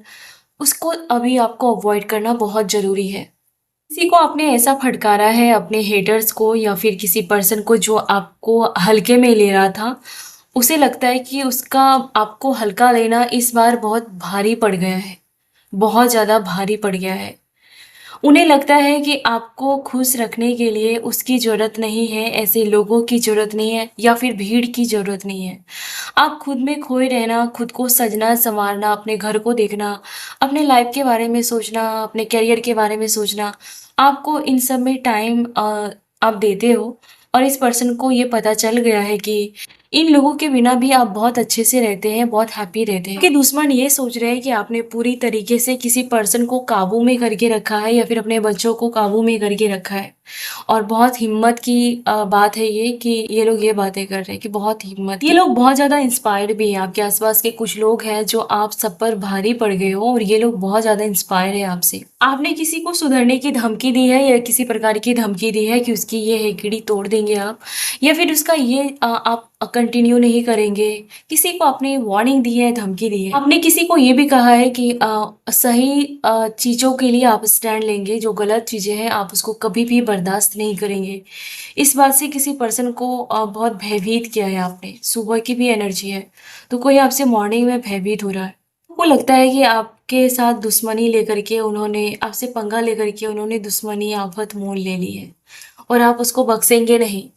Speaker 1: उसको अभी आपको अवॉइड करना बहुत ज़रूरी है। किसी को आपने ऐसा फटकारा है अपने हेटर्स को या फिर किसी पर्सन को जो आपको हल्के में ले रहा था, उसे लगता है कि उसका आपको हल्का लेना इस बार बहुत भारी पड़ गया है, बहुत ज़्यादा भारी पड़ गया है। उन्हें लगता है कि आपको खुश रखने के लिए उसकी ज़रूरत नहीं है, ऐसे लोगों की ज़रूरत नहीं है या फिर भीड़ की ज़रूरत नहीं है। आप खुद में खोए रहना, खुद को सजना-संवारना, अपने घर को देखना, अपने लाइफ़ के बारे में सोचना, अपने करियर के बारे में सोचना, आपको इन सब में टाइम आप देते हो और इस पर्सन को ये पता चल गया है कि इन लोगों के बिना भी आप बहुत अच्छे से रहते हैं, बहुत हैप्पी रहते हैं। आपके दुश्मन ये सोच रहे हैं कि आपने पूरी तरीके से किसी पर्सन को काबू में करके रखा है या फिर अपने बच्चों को काबू में करके रखा है और बहुत हिम्मत की बात है ये कि ये लोग ये बातें कर रहे हैं कि बहुत हिम्मत। ये लोग बहुत ज़्यादा इंस्पायर्ड भी हैं, आपके आस-पास के कुछ लोग हैं जो आप सब पर भारी पड़ गए हो और ये लोग बहुत ज़्यादा इंस्पायर हैं आपसे। आपने किसी को सुधरने की धमकी दी है या किसी प्रकार की धमकी दी है कि उसकी ये हेकड़ी तोड़ देंगे आप या फिर उसका ये आप कंटिन्यू नहीं करेंगे। किसी को आपने वार्निंग दी है, धमकी दी है। आपने किसी को ये भी कहा है कि सही चीज़ों के लिए आप स्टैंड लेंगे, जो गलत चीज़ें हैं आप उसको कभी भी बर्दाश्त नहीं करेंगे। इस बात से किसी पर्सन को बहुत भयभीत किया है आपने। सुबह की भी एनर्जी है, तो कोई आपसे मॉर्निंग में भयभीत हो रहा है। आपको लगता है कि आपके साथ दुश्मनी लेकर के उन्होंने आपसे पंगा लेकर के उन्होंने दुश्मनी आफत मोल ले ली है और आप उसको बख्शेंगे नहीं।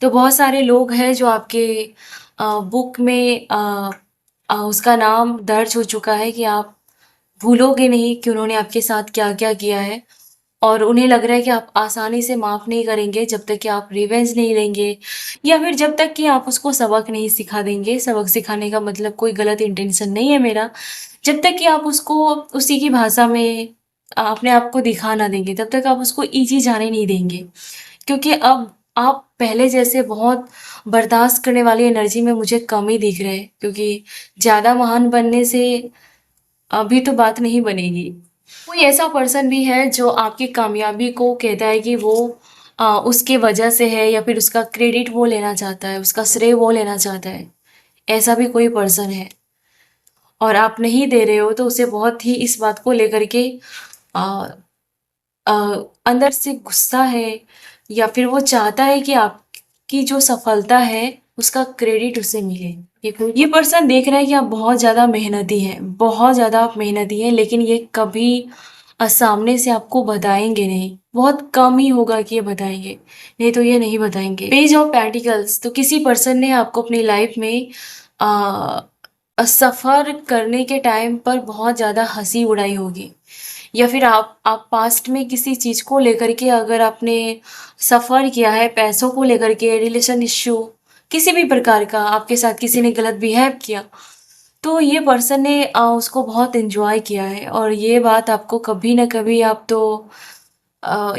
Speaker 1: तो बहुत सारे लोग हैं जो आपके बुक में उसका नाम दर्ज हो चुका है कि आप भूलोगे नहीं कि उन्होंने आपके साथ क्या-क्या किया है और उन्हें लग रहा है कि आप आसानी से माफ़ नहीं करेंगे जब तक कि आप रिवेंज नहीं लेंगे या फिर जब तक कि आप उसको सबक नहीं सिखा देंगे। सबक सिखाने का मतलब कोई गलत इंटेंशन नहीं है मेरा। जब तक कि आप उसको उसी की भाषा में अपने आप को दिखा ना देंगे, तब तक आप उसको ईज़ी जाने नहीं देंगे। क्योंकि अब आप पहले जैसे बहुत बर्दाश्त करने वाली एनर्जी में मुझे कम ही दिख रहे हैं, क्योंकि ज़्यादा महान बनने से अभी तो बात नहीं बनेगी। कोई ऐसा पर्सन भी है जो आपकी कामयाबी को कहता है कि वो उसके वजह से है या फिर उसका क्रेडिट वो लेना चाहता है, उसका श्रेय वो लेना चाहता है। ऐसा भी कोई पर्सन है और आप नहीं दे रहे हो तो उसे बहुत ही इस बात को लेकर के अ अ, अंदर से गुस्सा है या फिर वो चाहता है कि आपकी जो सफलता है उसका क्रेडिट उसे मिले। ये पर्सन देख रहा है कि आप बहुत ज़्यादा मेहनती हैं, बहुत ज़्यादा आप मेहनती हैं, लेकिन ये कभी सामने से आपको बताएंगे नहीं। बहुत कम ही होगा कि ये बताएंगे, नहीं तो ये नहीं बताएंगे। पेज ऑफ पेंटिकल्स, तो किसी पर्सन ने आपको अपनी लाइफ में आ, सफ़र करने के टाइम पर बहुत ज़्यादा हंसी उड़ाई होगी या फिर आप पास्ट में किसी चीज़ को लेकर के अगर आपने सफ़र किया है, पैसों को लेकर के, रिलेशन इश्यू किसी भी प्रकार का आपके साथ किसी ने गलत बिहेव किया, तो ये पर्सन ने उसको बहुत एंजॉय किया है और ये बात आपको कभी ना कभी आप तो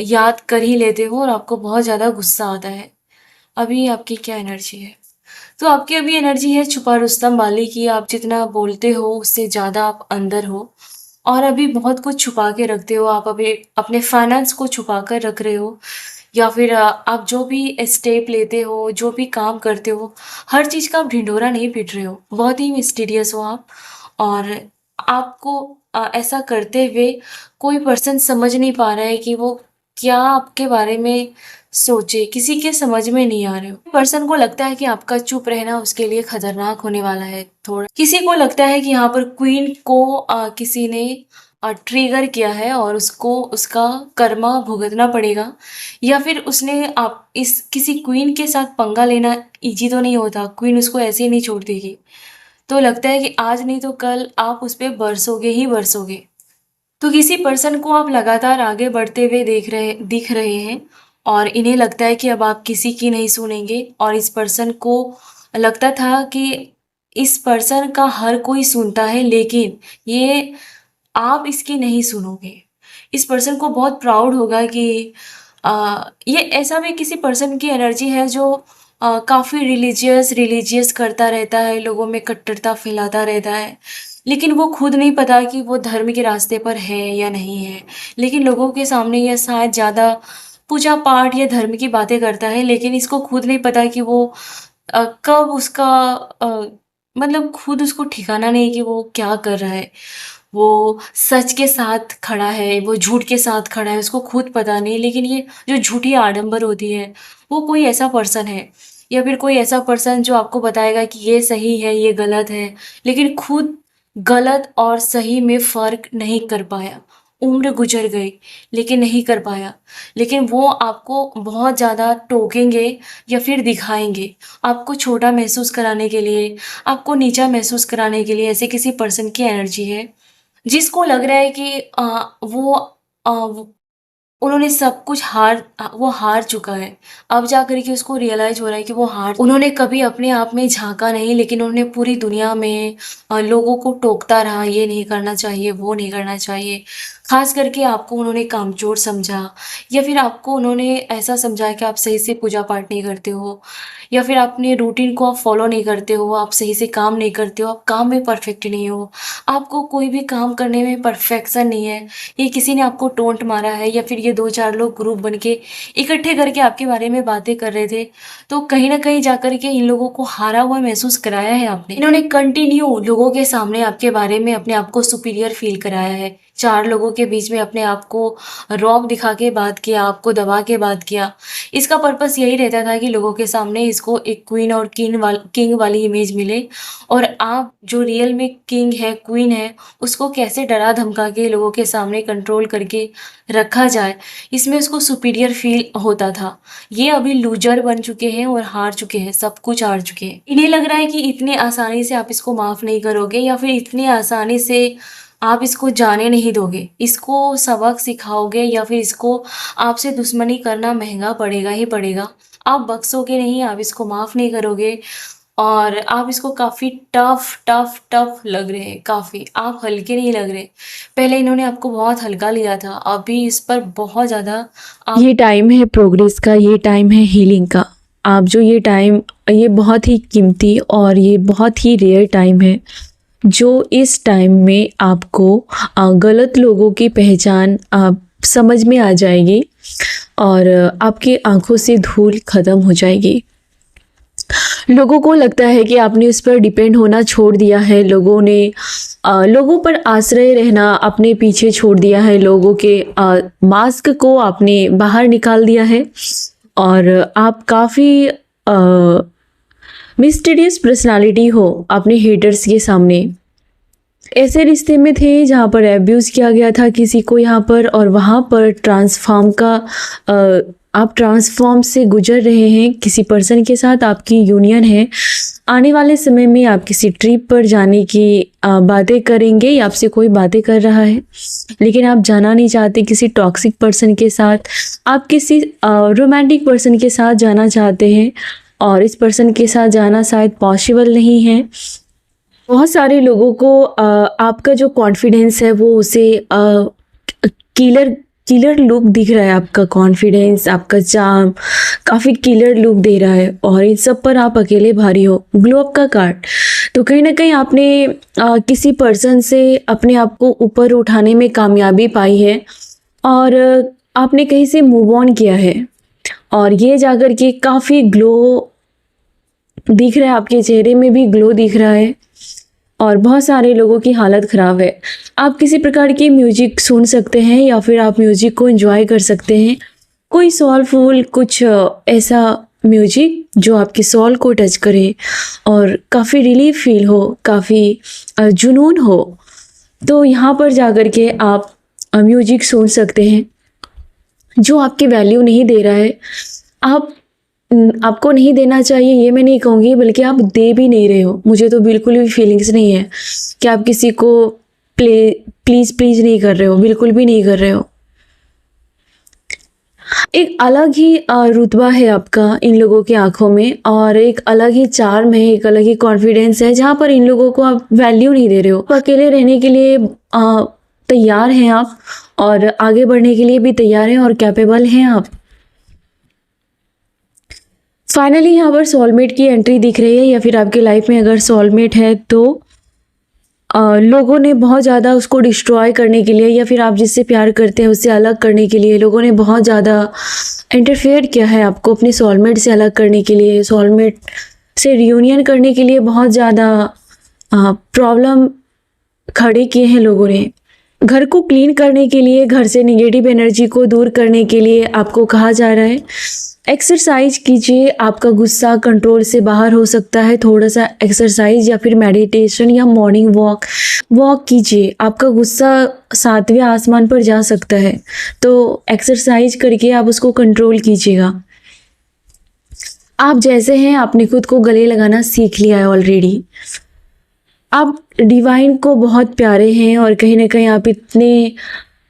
Speaker 1: याद कर ही लेते हो और आपको बहुत ज़्यादा गुस्सा आता है। अभी आपकी क्या एनर्जी है? तो आपकी अभी एनर्जी है छुपा रुस्तम वाली की, आप जितना बोलते हो उससे ज़्यादा आप अंदर हो और अभी बहुत कुछ छुपा के रखते हो। आप अभी अपने फाइनेंस को छुपा कर रख रहे हो या फिर आप जो भी स्टेप लेते हो, जो भी काम करते हो, हर चीज़ का आप ढिंढोरा नहीं पीट रहे हो। बहुत ही मिस्टीरियस हो आप और आपको ऐसा करते हुए कोई पर्सन समझ नहीं पा रहा है कि वो क्या आपके बारे में सोचे, किसी के समझ में नहीं आ रहे हो। पर्सन को लगता है कि आपका चुप रहना उसके लिए खतरनाक होने वाला है थोड़ा। किसी को लगता है कि यहाँ पर क्वीन को किसी ने ट्रिगर किया है और उसको उसका कर्मा भुगतना पड़ेगा या फिर उसने आप इस किसी क्वीन के साथ पंगा लेना इजी तो नहीं होता, क्वीन उसको ऐसे ही नहीं छोड़ देगी। तो लगता है कि आज नहीं तो कल आप उस पे बरसोगे ही बरसोगे। तो किसी पर्सन को आप लगातार आगे बढ़ते हुए दिख रहे हैं और इन्हें लगता है कि अब आप किसी की नहीं सुनेंगे और इस पर्सन को लगता था कि इस पर्सन का हर कोई सुनता है, लेकिन ये आप इसकी नहीं सुनोगे। इस पर्सन को बहुत प्राउड होगा कि ये ऐसा भी किसी पर्सन की एनर्जी है जो काफ़ी रिलीजियस करता रहता है, लोगों में कट्टरता फैलाता रहता है, लेकिन वो खुद नहीं पता कि वो धर्म के रास्ते पर है या नहीं है। लेकिन लोगों के सामने ये शायद ज़्यादा पूजा पाठ या धर्म की बातें करता है, लेकिन इसको खुद नहीं पता कि वो कब उसका मतलब खुद उसको ठिकाना नहीं कि वो क्या कर रहा है। वो सच के साथ खड़ा है, वो झूठ के साथ खड़ा है, उसको खुद पता नहीं। लेकिन ये जो झूठी आडंबर होती है, वो कोई ऐसा पर्सन है या फिर कोई ऐसा पर्सन जो आपको बताएगा कि ये सही है, ये गलत है, लेकिन खुद गलत और सही में फ़र्क नहीं कर पाया। उम्र गुजर गई, लेकिन नहीं कर पाया। लेकिन वो आपको बहुत ज़्यादा टोकेंगे या फिर दिखाएँगे, आपको छोटा महसूस कराने के लिए, आपको नीचा महसूस कराने के लिए। ऐसे किसी पर्सन की एनर्जी है जिसको लग रहा है कि वो उन्होंने सब कुछ वो हार चुका है। अब जा कर के उसको रियलाइज़ हो रहा है कि वो हार उन्होंने कभी अपने आप में झाँका नहीं, लेकिन उन्होंने पूरी दुनिया में लोगों को टोकता रहा, ये नहीं करना चाहिए, वो नहीं करना चाहिए। ख़ास करके आपको उन्होंने कामचोर समझा या फिर आपको उन्होंने ऐसा समझा कि आप सही से पूजा-पाठ नहीं करते हो या फिर अपने रूटीन को आप फ़ॉलो नहीं करते हो, आप सही से काम नहीं करते हो, आप काम में परफ़ेक्ट नहीं हो, आपको कोई भी काम करने में परफ़ेक्शन नहीं है। ये किसी ने आपको टोंट मारा है या फिर ये 2-4 लोग ग्रुप बन के इकट्ठे करके आपके बारे में बातें कर रहे थे, तो कहीं न कहीं जाकर के इन लोगों को हारा हुआ महसूस कराया है आपने। इन्होंने कंटिन्यू लोगों के सामने आपके बारे में अपने आप को सुपीरियर फ़ील कराया है। 4 लोगों के बीच में अपने आप को रॉब दिखा के बात किया, आपको दबा के बात किया। इसका पर्पस यही रहता था कि लोगों के सामने इसको एक क्वीन और किंग वाली इमेज मिले और आप जो रियल में किंग है, क्वीन है, उसको कैसे डरा धमका के लोगों के सामने कंट्रोल करके रखा जाए, इसमें उसको सुपीरियर फ़ील होता था। ये अभी लूज़र बन चुके हैं और हार चुके हैं, सब कुछ हार चुके हैं। इन्हें लग रहा है कि इतने आसानी से आप इसको माफ़ नहीं करोगे या फिर इतनी आसानी से आप इसको जाने नहीं दोगे, इसको सबक सिखाओगे या फिर इसको आपसे दुश्मनी करना महँगा पड़ेगा ही पड़ेगा। आप बख्शोगे नहीं, आप इसको माफ़ नहीं करोगे और आप इसको काफ़ी टफ़ लग रहे हैं, काफ़ी। आप हल्के नहीं लग रहे। पहले इन्होंने आपको बहुत हल्का लिया था, अभी इस पर बहुत ज़्यादा ये टाइम है प्रोग्रेस का, ये टाइम है हीलिंग का। आप जो ये टाइम, ये बहुत ही कीमती और ये बहुत ही रेयर टाइम है
Speaker 2: जो इस टाइम में आपको गलत लोगों की पहचान समझ में आ जाएगी और आपकी आंखों से धूल खत्म हो जाएगी। लोगों को लगता है कि आपने उस पर डिपेंड होना छोड़ दिया है, लोगों पर आश्रय रहना अपने पीछे छोड़ दिया है, लोगों के मास्क को आपने बाहर निकाल दिया है और आप काफ़ी मिस्टीरियस पर्सनालिटी हो अपने हेटर्स के सामने। ऐसे रिश्ते में थे जहाँ पर एब्यूज़ किया गया था किसी को यहाँ पर, और वहाँ पर आप ट्रांसफॉर्म से गुजर रहे हैं किसी पर्सन के साथ, आपकी यूनियन है। आने वाले समय में आप किसी ट्रिप पर जाने की बातें करेंगे या आपसे कोई बातें कर रहा है, लेकिन आप जाना नहीं चाहते किसी टॉक्सिक पर्सन के साथ। आप किसी रोमांटिक पर्सन के साथ जाना चाहते हैं और इस पर्सन के साथ जाना शायद पॉसिबल नहीं है। बहुत सारे लोगों को आपका जो कॉन्फिडेंस है वो उसे किलर लुक दिख रहा है। आपका कॉन्फिडेंस, आपका चार्म काफ़ी किलर लुक दे रहा है और इन सब पर आप अकेले भारी हो। ग्लो अप का कार्ड, तो कहीं ना कहीं आपने किसी पर्सन से अपने आप को ऊपर उठाने में कामयाबी पाई है और आपने कहीं से मूव ऑन किया है और ये जाकर के काफ़ी ग्लो दिख रहा है, आपके चेहरे में भी ग्लो दिख रहा है और बहुत सारे लोगों की हालत ख़राब है। आप किसी प्रकार की म्यूजिक सुन सकते हैं या फिर आप म्यूजिक को एंजॉय कर सकते हैं, कोई सोलफुल कुछ ऐसा म्यूजिक जो आपके सोल को टच करे और काफ़ी रिलीफ फील हो, काफ़ी जुनून हो। तो यहाँ पर जाकर के आप म्यूजिक सुन सकते हैं जो आपकी वैल्यू नहीं दे रहा है। आपको नहीं देना चाहिए ये मैं नहीं कहूँगी, बल्कि आप दे भी नहीं रहे हो। मुझे तो बिल्कुल भी फीलिंग्स नहीं है कि आप किसी को प्लीज़ नहीं कर रहे हो, बिल्कुल भी नहीं कर रहे हो। एक अलग ही रुतबा है आपका इन लोगों की आंखों में और एक अलग ही चार्म है, एक अलग ही कॉन्फिडेंस है, जहाँ पर इन लोगों को आप वैल्यू नहीं दे रहे हो। अकेले रहने के लिए तैयार हैं आप और आगे बढ़ने के लिए भी तैयार हैं और कैपेबल हैं आप। फाइनली यहाँ पर सोलमेट की एंट्री दिख रही है या फिर आपकी लाइफ में अगर सोलमेट है तो लोगों ने बहुत ज़्यादा उसको डिस्ट्रॉय करने के लिए या फिर आप जिससे प्यार करते हैं उससे अलग करने के लिए लोगों ने बहुत ज़्यादा इंटरफेयर किया है आपको अपने सोलमेट से अलग करने के लिए, सोलमेट से रियूनियन करने के लिए बहुत ज़्यादा प्रॉब्लम खड़े किए हैं लोगों ने। घर को क्लीन करने के लिए, घर से निगेटिव एनर्जी को दूर करने के लिए आपको कहा जा रहा है एक्सरसाइज कीजिए। आपका गुस्सा कंट्रोल से बाहर हो सकता है, थोड़ा सा एक्सरसाइज या फिर मेडिटेशन या मॉर्निंग वॉक कीजिए। आपका गुस्सा 7वें आसमान पर जा सकता है, तो एक्सरसाइज करके आप उसको कंट्रोल कीजिएगा। आप जैसे हैं आपने खुद को गले लगाना सीख लिया है ऑलरेडी। आप डिवाइन को बहुत प्यारे हैं और कहीं ना कहीं आप इतने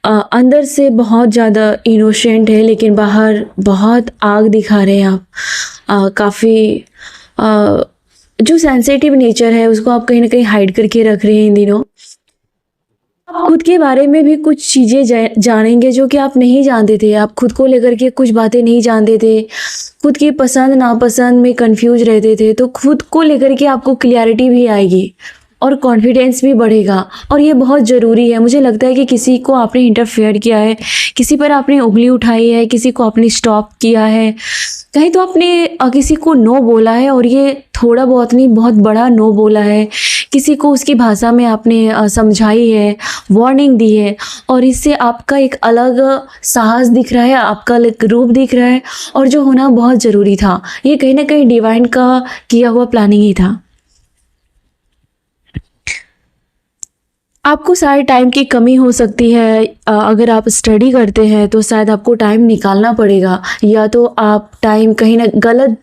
Speaker 2: अंदर से बहुत ज़्यादा इनोसेंट है, लेकिन बाहर बहुत आग दिखा रहे हैं आप। काफ़ी जो सेंसिटिव नेचर है उसको आप कहीं ना कहीं हाइड करके रख रहे हैं इन दिनों। खुद के बारे में भी कुछ चीज़ें जानेंगे जो कि आप नहीं जानते थे। आप खुद को लेकर के कुछ बातें नहीं जानते थे, खुद की पसंद नापसंद में कंफ्यूज रहते थे, तो खुद को लेकर के आपको क्लियरिटी भी आएगी और कॉन्फिडेंस भी बढ़ेगा और ये बहुत ज़रूरी है। मुझे लगता है कि किसी को आपने इंटरफेयर किया है, किसी पर आपने उंगली उठाई है, किसी को आपने स्टॉप किया है, कहीं तो आपने किसी को नो बोला है और ये थोड़ा बहुत नहीं बहुत बड़ा नो बोला है। किसी को उसकी भाषा में आपने समझाई है, वार्निंग दी है और इससे आपका एक अलग साहस दिख रहा है, आपका एक रूप दिख रहा है और जो होना बहुत ज़रूरी था। ये कहीं ना कहीं डिवाइन का किया हुआ प्लानिंग ही था। आपको शायद टाइम की कमी हो सकती है। अगर आप स्टडी करते हैं तो शायद आपको टाइम निकालना पड़ेगा, या तो आप टाइम कहीं ना गलत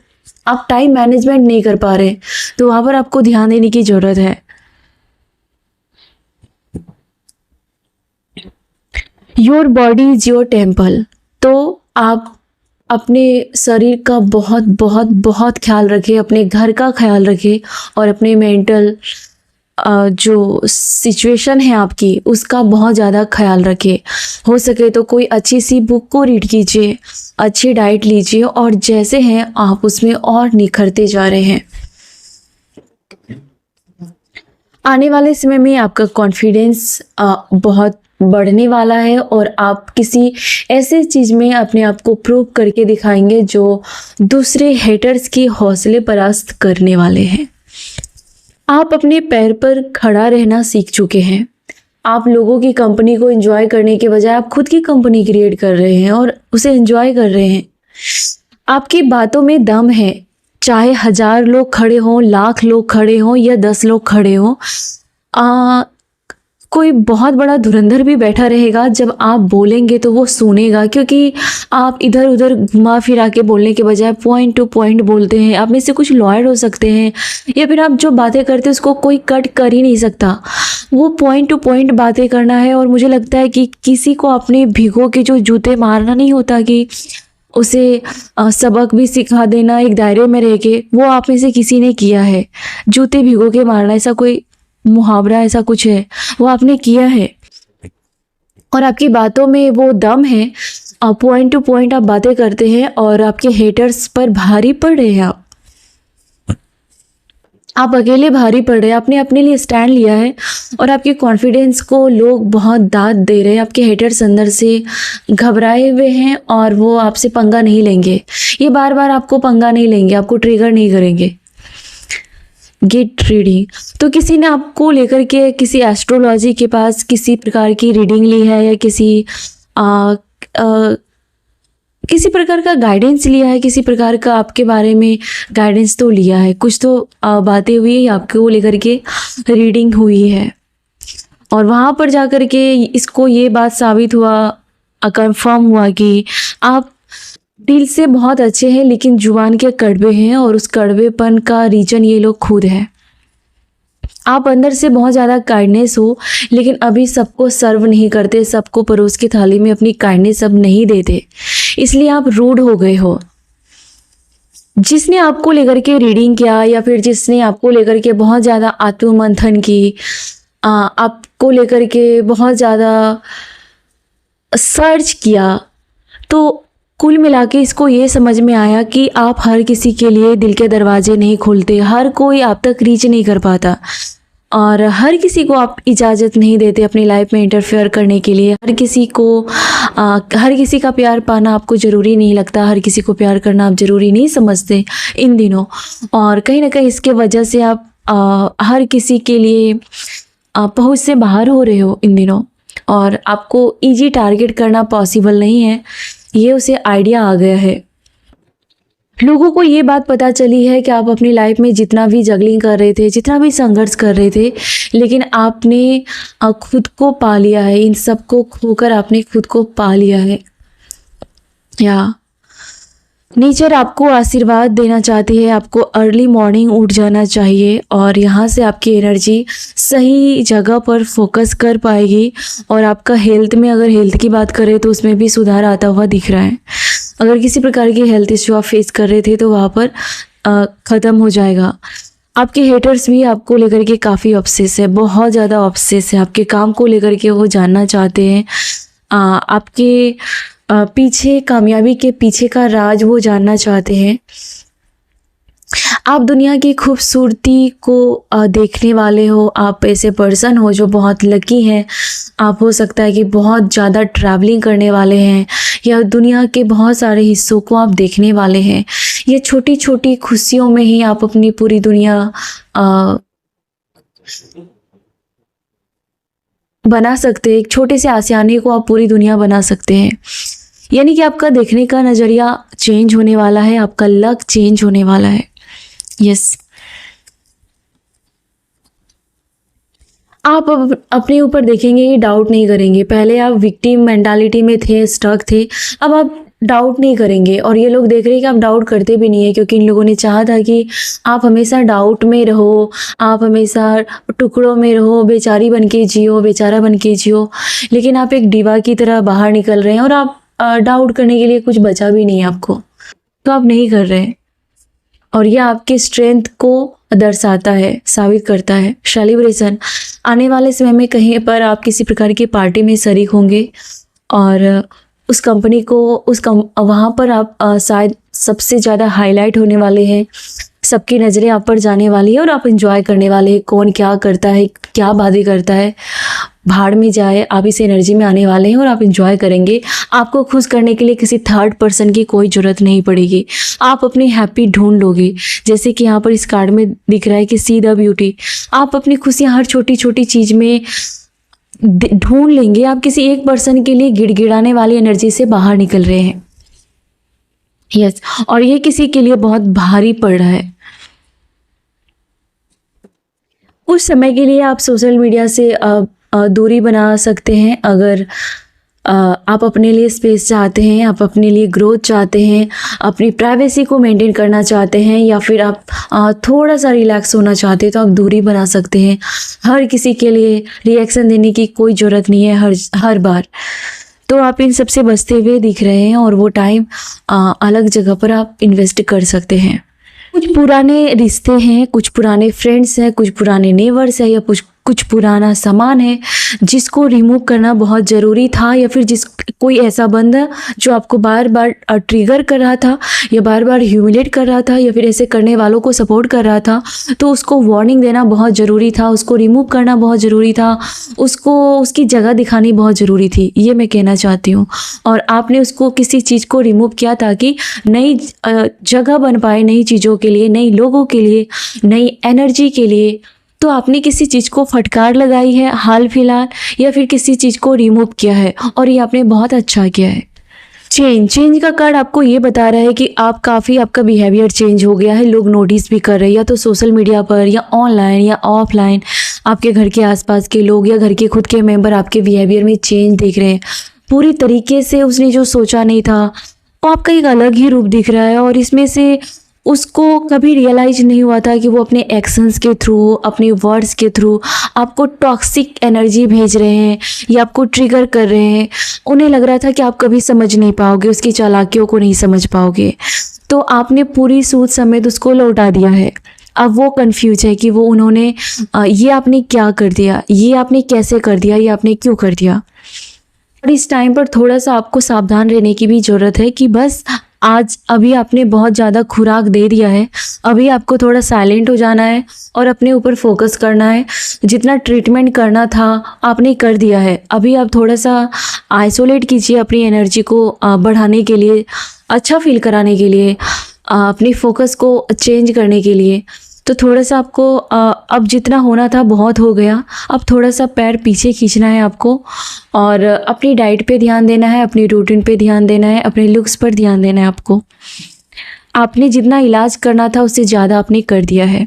Speaker 2: आप टाइम मैनेजमेंट नहीं कर पा रहे, तो वहाँ पर आपको ध्यान देने की ज़रूरत है। Your body is your temple, तो आप अपने शरीर का बहुत बहुत बहुत ख्याल रखें, अपने घर का ख्याल रखें और अपने मेंटल जो सिचुएशन है आपकी उसका बहुत ज़्यादा ख्याल रखें। हो सके तो कोई अच्छी सी बुक को रीड कीजिए, अच्छी डाइट लीजिए और जैसे हैं आप उसमें और निखरते जा रहे हैं। आने वाले समय में आपका कॉन्फिडेंस बहुत बढ़ने वाला है और आप किसी ऐसे चीज़ में अपने आप को प्रूव करके दिखाएंगे जो दूसरे हेटर्स की हौसले परास्त करने वाले हैं। आप अपने पैर पर खड़ा रहना सीख चुके हैं। आप लोगों की कंपनी को एंजॉय करने के बजाय आप खुद की कंपनी क्रिएट कर रहे हैं और उसे एंजॉय कर रहे हैं। आपकी बातों में दम है, चाहे 1000 लोग खड़े हों, लाख लोग खड़े हों या 10 लोग खड़े हों। कोई बहुत बड़ा धुरंधर भी बैठा रहेगा, जब आप बोलेंगे तो वो सुनेगा, क्योंकि आप इधर उधर घुमा फिरा के बोलने के बजाय पॉइंट टू पॉइंट बोलते हैं। आप में से कुछ लॉयर हो सकते हैं या फिर आप जो बातें करते हैं उसको कोई कट कर ही नहीं सकता। वो पॉइंट टू पॉइंट बातें करना है और मुझे लगता है कि किसी को अपने भिगो के जो जूते मारना नहीं होता कि उसे सबक भी सिखा देना एक दायरे में रह के, वो आप में से किसी ने किया है। जूते भिगो के मारना, ऐसा कोई मुहावरा ऐसा कुछ है, वो आपने किया है और आपकी बातों में वो दम है। पॉइंट टू पॉइंट आप बातें करते हैं और आपके हेटर्स पर भारी पड़ रहे हैं। आप अकेले भारी पड़ रहे हैं। आपने अपने लिए स्टैंड लिया है और आपके कॉन्फिडेंस को लोग बहुत दाद दे रहे हैं। आपके हेटर्स अंदर से घबराए हुए हैं और वो आपसे पंगा नहीं लेंगे। ये बार बार आपको पंगा नहीं लेंगे, आपको ट्रिगर नहीं करेंगे। गेट रीडिंग, तो किसी ने आपको लेकर के किसी एस्ट्रोलॉजी के पास किसी प्रकार की रीडिंग ली है या किसी प्रकार का गाइडेंस लिया है, किसी प्रकार का आपके बारे में गाइडेंस तो लिया है, कुछ तो बातें हुई है, आपको लेकर के रीडिंग हुई है और वहाँ पर जाकर के इसको ये बात साबित हुआ, कंफर्म हुआ कि आप दिल से बहुत अच्छे हैं लेकिन जुबान के कड़वे हैं और उस कड़वेपन का रीजन ये लोग खुद हैं। आप अंदर से बहुत ज़्यादा काइंडनेस हो लेकिन अभी सबको सर्व नहीं करते, सबको परोस की थाली में अपनी काइंडनेस अब नहीं देते, इसलिए आप रूड हो गए हो। जिसने आपको लेकर के रीडिंग किया या फिर जिसने आपको लेकर के बहुत ज़्यादा आत्ममंथन की, आपको लेकर के बहुत ज़्यादा सर्च किया, तो कुल मिला के इसको ये समझ में आया कि आप हर किसी के लिए दिल के दरवाजे नहीं खोलते, हर कोई आप तक रीच नहीं कर पाता और हर किसी को आप इजाज़त नहीं देते अपनी लाइफ में इंटरफेयर करने के लिए। हर किसी का प्यार पाना आपको ज़रूरी नहीं लगता, हर किसी को प्यार करना आप ज़रूरी नहीं समझते इन दिनों, और कहीं ना कहीं इसके वजह से आप हर किसी के लिए पहुँच से बाहर हो रहे हो इन दिनों और आपको ईजी टारगेट करना पॉसिबल नहीं है। ये उसे आइडिया आ गया है। लोगों को ये बात पता चली है कि आप अपनी लाइफ में जितना भी जगलिंग कर रहे थे, जितना भी संघर्ष कर रहे थे, लेकिन आपने खुद को पा लिया है। इन सब को खोकर आपने खुद को पा लिया है। या नेचर आपको आशीर्वाद देना चाहती है, आपको अर्ली मॉर्निंग उठ जाना चाहिए और यहाँ से आपकी एनर्जी सही जगह पर फोकस कर पाएगी और आपका हेल्थ में, अगर हेल्थ की बात करें तो उसमें भी सुधार आता हुआ दिख रहा है। अगर किसी प्रकार की हेल्थ इश्यू आप फेस कर रहे थे तो वहाँ पर ख़त्म हो जाएगा। आपके हेटर्स भी आपको लेकर के काफ़ी ऑब्सेस है, बहुत ज़्यादा ऑब्सेस है। आपके काम को लेकर के वो जानना चाहते हैं, आपके पीछे, कामयाबी के पीछे का राज वो जानना चाहते हैं। आप दुनिया की खूबसूरती को देखने वाले हो, आप ऐसे पर्सन हो जो बहुत लकी हैं। आप हो सकता है कि बहुत ज़्यादा ट्रैवलिंग करने वाले हैं या दुनिया के बहुत सारे हिस्सों को आप देखने वाले हैं। ये छोटी छोटी खुशियों में ही आप अपनी पूरी दुनिया बना सकते हैं। एक छोटे से आशियाने को आप पूरी दुनिया बना सकते हैं। यानी कि आपका देखने का नज़रिया चेंज होने वाला है, आपका लक चेंज होने वाला है। यस, आप अब अपने ऊपर देखेंगे, ये डाउट नहीं करेंगे। पहले आप विक्टिम मेंटालिटी में थे, स्टक थे, अब आप डाउट नहीं करेंगे और ये लोग देख रहे हैं कि आप डाउट करते भी नहीं है, क्योंकि इन लोगों ने चाहा था कि आप हमेशा डाउट में रहो, आप हमेशा टुकड़ों में रहो, बेचारी बन के जियो, बेचारा बन के जियो। लेकिन आप एक डिवा की तरह बाहर निकल रहे हैं और आप डाउट करने के लिए कुछ बचा भी नहीं है आपको, तो आप नहीं कर रहे हैं और यह आपके स्ट्रेंथ को दर्शाता है, साबित करता है। सेलिब्रेशन, आने वाले समय में कहीं पर आप किसी प्रकार की पार्टी में शरीक होंगे और उस कंपनी को वहाँ पर आप शायद सबसे ज़्यादा हाईलाइट होने वाले हैं, सबकी नज़रें आप पर जाने वाली है और आप एंजॉय करने वाले हैं। कौन क्या करता है, क्या बातें करता है, भाड़ में जाए, आप इस एनर्जी में आने वाले हैं और आप एंजॉय करेंगे। आपको खुश करने के लिए किसी थर्ड पर्सन की कोई ज़रूरत नहीं पड़ेगी। आप अपनी हैप्पी ढूंढ लोगे। जैसे कि यहाँ पर इस कार्ड में दिख रहा है कि सी द ब्यूटी। आप अपनी खुशियाँ हर छोटी छोटी चीज़ में ढूंढ लेंगे। आप किसी एक पर्सन के लिए गिड़गिड़ाने वाली एनर्जी से बाहर निकल रहे हैं। यस, और ये किसी के लिए बहुत भारी पड़ रहा है। कुछ समय के लिए आप सोशल मीडिया से दूरी बना सकते हैं। अगर आप अपने लिए स्पेस चाहते हैं, आप अपने लिए ग्रोथ चाहते हैं, अपनी प्राइवेसी को मेंटेन करना चाहते हैं, या फिर आप थोड़ा सा रिलैक्स होना चाहते हैं, तो आप दूरी बना सकते हैं। हर किसी के लिए रिएक्शन देने की कोई ज़रूरत नहीं है हर बार। तो आप इन सबसे बचते हुए दिख रहे हैं और वो टाइम अलग जगह पर आप इन्वेस्ट कर सकते हैं। कुछ पुराने रिश्ते हैं, कुछ पुराने फ्रेंड्स हैं, कुछ पुराने नेबर्स हैं, या कुछ पुराना सामान है जिसको रिमूव करना बहुत ज़रूरी था, या फिर कोई ऐसा बंदा जो आपको बार बार ट्रिगर कर रहा था, या बार बार ह्यूमिलेट कर रहा था, या फिर ऐसे करने वालों को सपोर्ट कर रहा था। तो उसको वार्निंग देना बहुत ज़रूरी था, उसको रिमूव करना बहुत ज़रूरी था, उसको उसकी जगह दिखानी बहुत ज़रूरी थी, ये मैं कहना चाहती हूँ। और आपने उसको किसी चीज़ को रिमूव किया ताकि नई जगह बन पाए, नई चीज़ों के लिए, नई लोगों के लिए, नई एनर्जी के लिए। तो आपने किसी चीज़ को फटकार लगाई है हाल फिलहाल, या फिर किसी चीज़ को रिमूव किया है, और ये आपने बहुत अच्छा किया है। चेंज का कार्ड आपको ये बता रहा है कि आपका बिहेवियर चेंज हो गया है। लोग नोटिस भी कर रहे हैं, या तो सोशल मीडिया पर, या ऑनलाइन, या ऑफलाइन। आपके घर के आसपास के लोग या घर के खुद के मेंबर आपके बिहेवियर में चेंज देख रहे हैं। पूरी तरीके से उसने जो सोचा नहीं था, वो आपका एक अलग ही रूप दिख रहा है, और इसमें से उसको कभी रियलाइज नहीं हुआ था कि वो अपने एक्शंस के थ्रू, अपने वर्ड्स के थ्रू आपको टॉक्सिक एनर्जी भेज रहे हैं, या आपको ट्रिगर कर रहे हैं। उन्हें लग रहा था कि आप कभी समझ नहीं पाओगे, उसकी चालाकियों को नहीं समझ पाओगे। तो आपने पूरी सूझ समेत उसको लौटा दिया है। अब वो कंफ्यूज है कि उन्होंने ये आपने क्या कर दिया, ये आपने कैसे कर दिया, ये आपने क्यों कर दिया। और इस टाइम पर थोड़ा सा आपको सावधान रहने की भी ज़रूरत है कि बस अभी आपने बहुत ज़्यादा खुराक दे दिया है। अभी आपको थोड़ा साइलेंट हो जाना है और अपने ऊपर फोकस करना है। जितना ट्रीटमेंट करना था आपने कर दिया है। अभी आप थोड़ा सा आइसोलेट कीजिए अपनी एनर्जी को बढ़ाने के लिए, अच्छा फील कराने के लिए, अपनी फोकस को चेंज करने के लिए। तो थोड़ा सा आपको अब जितना होना था बहुत हो गया। अब थोड़ा सा पैर पीछे खींचना है आपको, और अपनी डाइट पे ध्यान देना है, अपनी रूटीन पे ध्यान देना है, अपने लुक्स पर ध्यान देना है आपको। आपने जितना इलाज करना था उससे ज़्यादा आपने कर दिया है।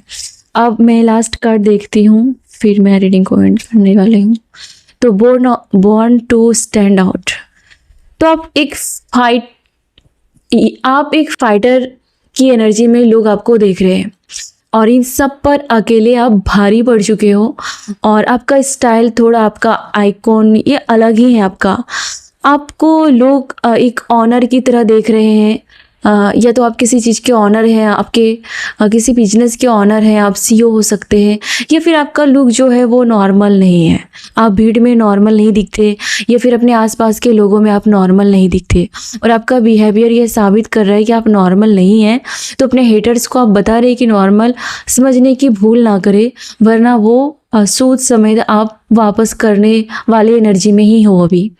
Speaker 2: अब मैं लास्ट कार्ड देखती हूँ, फिर मैं रीडिंग को एंड करने वाली हूँ। तो बॉर्न टू स्टैंड आउट। तो आप एक फाइटर की एनर्जी में लोग आपको देख रहे हैं, और इन सब पर अकेले आप भारी पड़ चुके हो, और आपका स्टाइल थोड़ा, आपका आइकॉन ये अलग ही है आपका। आपको लोग एक ऑनर की तरह देख रहे हैं, या तो आप किसी चीज़ के ऑनर हैं, आपके किसी बिजनेस के ऑनर हैं, आप सीईओ हो सकते हैं, या फिर आपका लुक जो है वो नॉर्मल नहीं है। आप भीड़ में नॉर्मल नहीं दिखते, या फिर अपने आसपास के लोगों में आप नॉर्मल नहीं दिखते, और आपका बिहेवियर ये साबित कर रहा है कि आप नॉर्मल नहीं हैं। तो अपने हेटर्स को आप बता रहे हैं कि नॉर्मल समझने की भूल ना करें, वरना वो सोच समेत आप वापस करने वाले एनर्जी में ही हो। अभी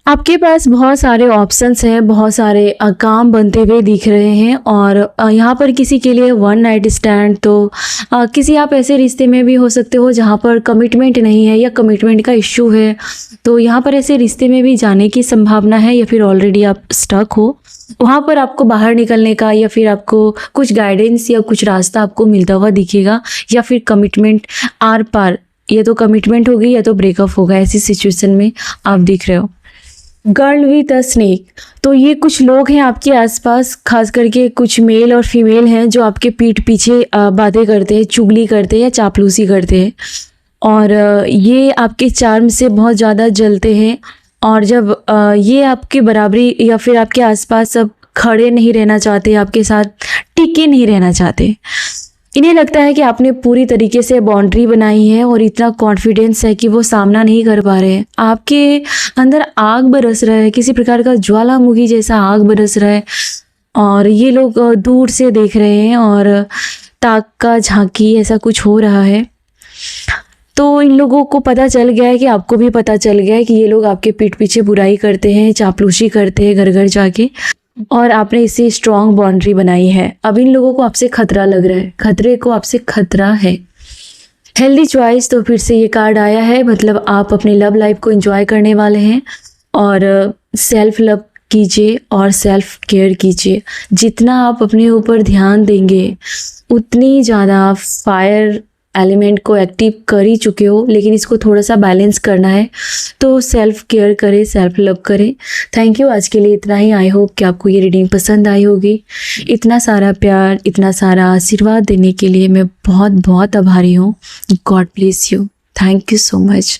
Speaker 2: आपके पास बहुत सारे ऑप्शंस हैं, बहुत सारे काम बनते हुए दिख रहे हैं, और यहाँ पर किसी के लिए वन नाइट स्टैंड, तो किसी आप ऐसे रिश्ते में भी हो सकते हो जहाँ पर कमिटमेंट नहीं है, या कमिटमेंट का इश्यू है। तो यहाँ पर ऐसे रिश्ते में भी जाने की संभावना है, या फिर ऑलरेडी आप स्टक हो, वहाँ पर आपको बाहर निकलने का, या फिर आपको कुछ गाइडेंस या कुछ रास्ता आपको मिलता हुआ दिखेगा, या फिर कमिटमेंट आर पार, या तो कमिटमेंट होगी या तो ब्रेकअप होगा। ऐसी सिचुएशन में आप दिख रहे हो। Girl with a snake. तो ये कुछ लोग हैं आपके आसपास, खास करके कुछ मेल और फीमेल हैं जो आपके पीठ पीछे बातें करते हैं, चुगली करते हैं या चापलूसी करते हैं, और ये आपके चार्म से बहुत ज़्यादा जलते हैं। और जब ये आपके बराबरी या फिर आपके आसपास सब खड़े नहीं रहना चाहते, आपके साथ टिके नहीं रहना चाहते, इन्हें लगता है कि आपने पूरी तरीके से बाउंड्री बनाई है, और इतना कॉन्फिडेंस है कि वो सामना नहीं कर पा रहे हैं। आपके अंदर आग बरस रहा है, किसी प्रकार का ज्वालामुखी जैसा आग बरस रहा है। और ये लोग दूर से देख रहे हैं और ताक का झांकी ऐसा कुछ हो रहा है। तो इन लोगों को पता चल गया है कि आपको भी पता चल गया है कि ये लोग आपके पीठ पीछे बुराई करते हैं, चापलूसी करते हैं घर घर जाके, और आपने इससे स्ट्रॉन्ग बाउंड्री बनाई है। अब इन लोगों को आपसे खतरा लग रहा है, खतरे को आपसे खतरा है। हेल्दी चॉइस, तो फिर से ये कार्ड आया है, मतलब आप अपने लव लाइफ को एंजॉय करने वाले हैं और सेल्फ लव कीजिए और सेल्फ केयर कीजिए। जितना आप अपने ऊपर ध्यान देंगे उतनी ज़्यादा आप फायर एलिमेंट को एक्टिव कर ही चुके हो, लेकिन इसको थोड़ा सा बैलेंस करना है। तो सेल्फ केयर करें, सेल्फ लव करें। थैंक यू, आज के लिए इतना ही। आई होप कि आपको ये रीडिंग पसंद आई होगी। इतना सारा प्यार, इतना सारा आशीर्वाद देने के लिए मैं बहुत बहुत आभारी हूँ। God bless you. Thank you so much.